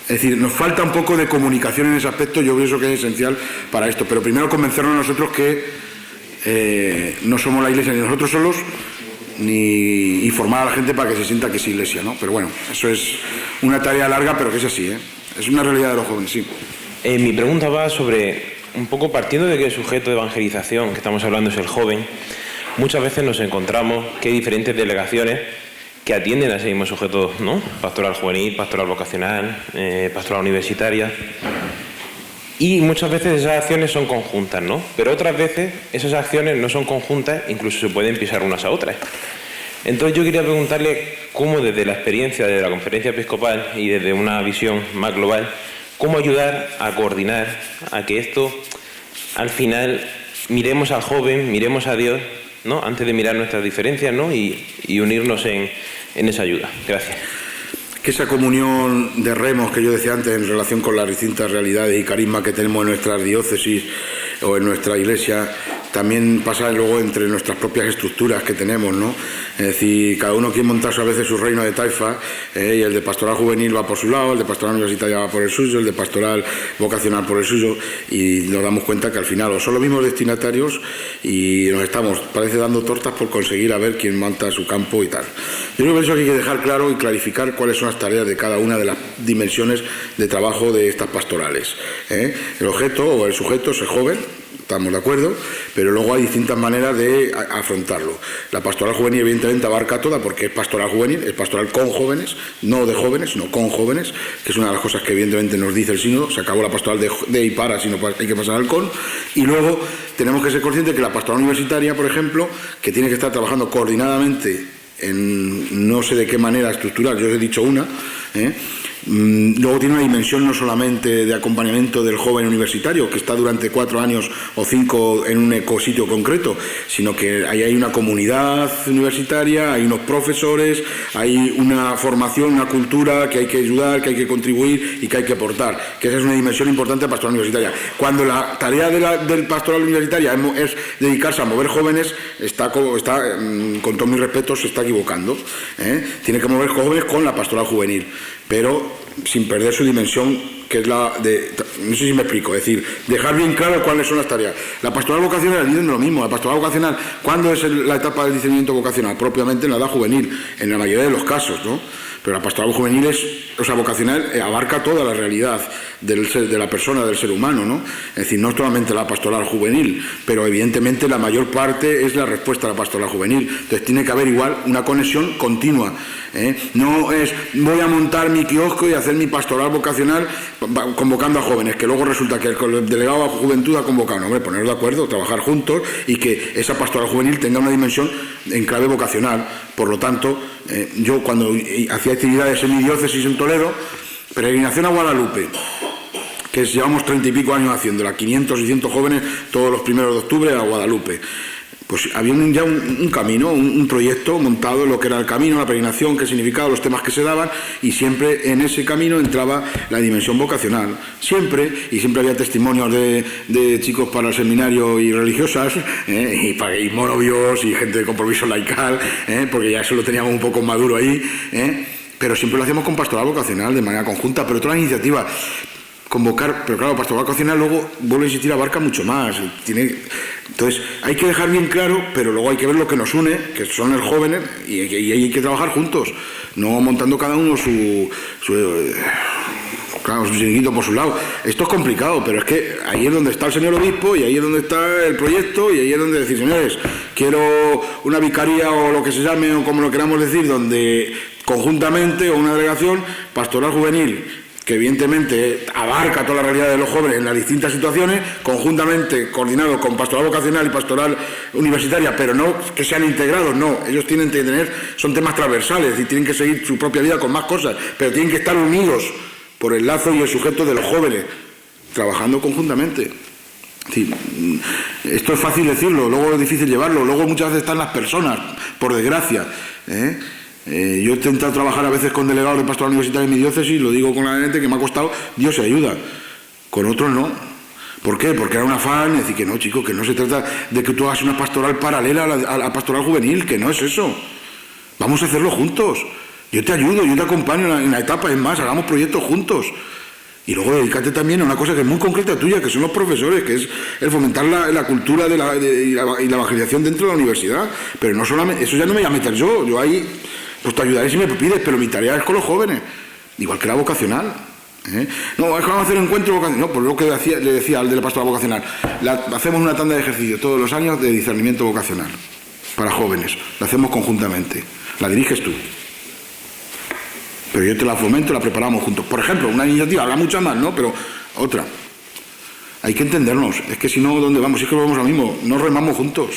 Es decir, nos falta un poco de comunicación en ese aspecto, yo pienso que es esencial para esto, pero primero convencernos nosotros que no somos la iglesia ni nosotros solos, ni informar a la gente para que se sienta que es iglesia, ¿no? Pero bueno, eso es una tarea larga, pero que es así, es una realidad de los jóvenes, sí. Mi pregunta va sobre, un poco partiendo de que el sujeto de evangelización que estamos hablando es el joven, muchas veces nos encontramos que hay diferentes delegaciones que atienden a ese mismo sujeto, ¿no? Pastoral juvenil, pastoral vocacional, pastoral universitaria. Y muchas veces esas acciones son conjuntas, ¿no? Pero otras veces esas acciones no son conjuntas, incluso se pueden pisar unas a otras. Entonces yo quería preguntarle cómo desde la experiencia de la Conferencia Episcopal y desde una visión más global, cómo ayudar a coordinar, a que esto, al final, miremos al joven, miremos a Dios, ¿no? Antes de mirar nuestras diferencias, ¿no? Y unirnos en esa ayuda. Gracias. Que esa comunión de remos que yo decía antes en relación con las distintas realidades y carismas que tenemos en nuestras diócesis o en nuestra iglesia, también pasa luego entre nuestras propias estructuras que tenemos, ¿no? Es decir, cada uno quiere montarse a veces su reino de taifa, y el de pastoral juvenil va por su lado, el de pastoral universitaria va por el suyo, el de pastoral vocacional por el suyo, y nos damos cuenta que al final o son los mismos destinatarios y nos estamos, parece, dando tortas por conseguir a ver quién monta su campo y tal. Yo creo que eso hay que dejar claro y clarificar cuáles son las tareas de cada una de las dimensiones de trabajo de estas pastorales. El objeto o el sujeto es el joven, estamos de acuerdo, pero luego hay distintas maneras de afrontarlo. La pastoral juvenil evidentemente abarca toda, porque es pastoral juvenil, es pastoral con jóvenes, no de jóvenes, sino con jóvenes, que es una de las cosas que evidentemente nos dice el sínodo. Se acabó la pastoral de y para, sino hay que pasar al con. Y luego tenemos que ser conscientes que la pastoral universitaria, por ejemplo, que tiene que estar trabajando coordinadamente en no sé de qué manera estructural, yo os he dicho una, luego tiene una dimensión no solamente de acompañamiento del joven universitario, que está durante 4 años o 5 en un ecositio concreto, sino que ahí hay una comunidad universitaria, hay unos profesores, hay una formación, una cultura que hay que ayudar, que hay que contribuir y que hay que aportar, que esa es una dimensión importante de la pastoral universitaria. Cuando la tarea del pastoral universitaria es dedicarse a mover jóvenes, está con todo mi respeto, se está equivocando. Tiene que mover jóvenes con la pastoral juvenil, pero sin perder su dimensión, que es la de, no sé si me explico, es decir, dejar bien claro cuáles son las tareas. La pastoral vocacional es lo mismo. La pastoral vocacional, ¿cuándo es la etapa del discernimiento vocacional? Propiamente en la edad juvenil, en la mayoría de los casos, ¿no? Pero la pastoral juvenil vocacional abarca toda la realidad de la persona, del ser humano, ¿no? Es decir, no solamente la pastoral juvenil, pero evidentemente la mayor parte es la respuesta a la pastoral juvenil. Entonces tiene que haber igual una conexión continua. No es voy a montar mi kiosco y hacer mi pastoral vocacional convocando a jóvenes, que luego resulta que el delegado de juventud ha convocado. No, hombre, ponernos de acuerdo, trabajar juntos y que esa pastoral juvenil tenga una dimensión en clave vocacional. Por lo tanto, yo cuando hacía actividades en mi diócesis en Toledo, peregrinación a Guadalupe, que llevamos 30 y pico años haciéndola, 500 y 100 jóvenes todos los 1 de octubre a Guadalupe. Pues había ya un camino, un proyecto montado en lo que era el camino, la peregrinación, qué significaba, los temas que se daban, y siempre en ese camino entraba la dimensión vocacional. Siempre, y siempre había testimonios de chicos para el seminario y religiosas, y monovios y gente de compromiso laical, porque ya eso lo teníamos un poco maduro ahí, pero siempre lo hacíamos con pastoral vocacional de manera conjunta, pero todas las iniciativas. Convocar, pero claro, pastoral vocacional luego, vuelvo a insistir, abarca mucho más. Entonces, hay que dejar bien claro, pero luego hay que ver lo que nos une, que son los jóvenes, y hay que trabajar juntos, no montando cada uno su chiringuito por su lado. Esto es complicado, pero es que ahí es donde está el señor obispo, y ahí es donde está el proyecto, y ahí es donde decir, señores, quiero una vicaría o lo que se llame, o como lo queramos decir, donde conjuntamente, o una delegación pastoral juvenil, que evidentemente abarca toda la realidad de los jóvenes en las distintas situaciones, conjuntamente coordinado con pastoral vocacional y pastoral universitaria, pero no que sean integrados, no, ellos tienen que tener, son temas transversales y tienen que seguir su propia vida con más cosas, pero tienen que estar unidos por el lazo y el sujeto de los jóvenes, trabajando conjuntamente. Sí, esto es fácil decirlo, luego es difícil llevarlo, luego muchas veces están las personas, por desgracia, yo he intentado trabajar a veces con delegados de pastoral universitaria en mi diócesis, lo digo con la gente que me ha costado, Dios se ayuda. Con otros no. ¿Por qué? Porque era un afán, decir que no, chico, que no se trata de que tú hagas una pastoral paralela a la pastoral juvenil, que no es eso. Vamos a hacerlo juntos. Yo te ayudo, yo te acompaño en la etapa, es más, hagamos proyectos juntos. Y luego dedícate también a una cosa que es muy concreta tuya, que son los profesores, que es el fomentar la cultura y la evangelización dentro de la universidad. Pero no solamente, eso ya no me voy a meter yo ahí, pues te ayudaré si me pides, pero mi tarea es con los jóvenes, igual que la vocacional. No, es que vamos a hacer un encuentro vocacional. No, por lo que le decía al de la pastoral vocacional, hacemos una tanda de ejercicio todos los años de discernimiento vocacional para jóvenes, la hacemos conjuntamente, la diriges tú. Pero yo te la fomento, la preparamos juntos. Por ejemplo, una iniciativa, habrá muchas más, ¿no? Pero otra. hay que entendernos. Es que si no, ¿dónde vamos? Es que vamos ahora mismo, no remamos juntos.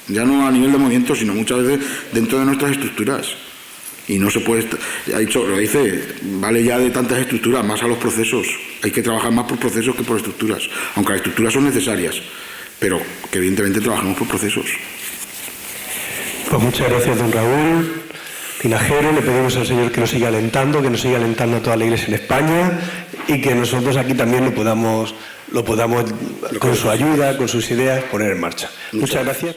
Ya no a nivel de movimiento, sino muchas veces dentro de nuestras estructuras. Y no se puede, lo dice, vale ya de tantas estructuras, más a los procesos. Hay que trabajar más por procesos que por estructuras, aunque las estructuras son necesarias, pero que evidentemente trabajamos por procesos. Pues muchas gracias, don Raúl Tinajero. Le pedimos al Señor que nos siga alentando a toda la Iglesia en España y que nosotros aquí también lo podamos con su ayuda, con sus ideas, poner en marcha. Muchas gracias.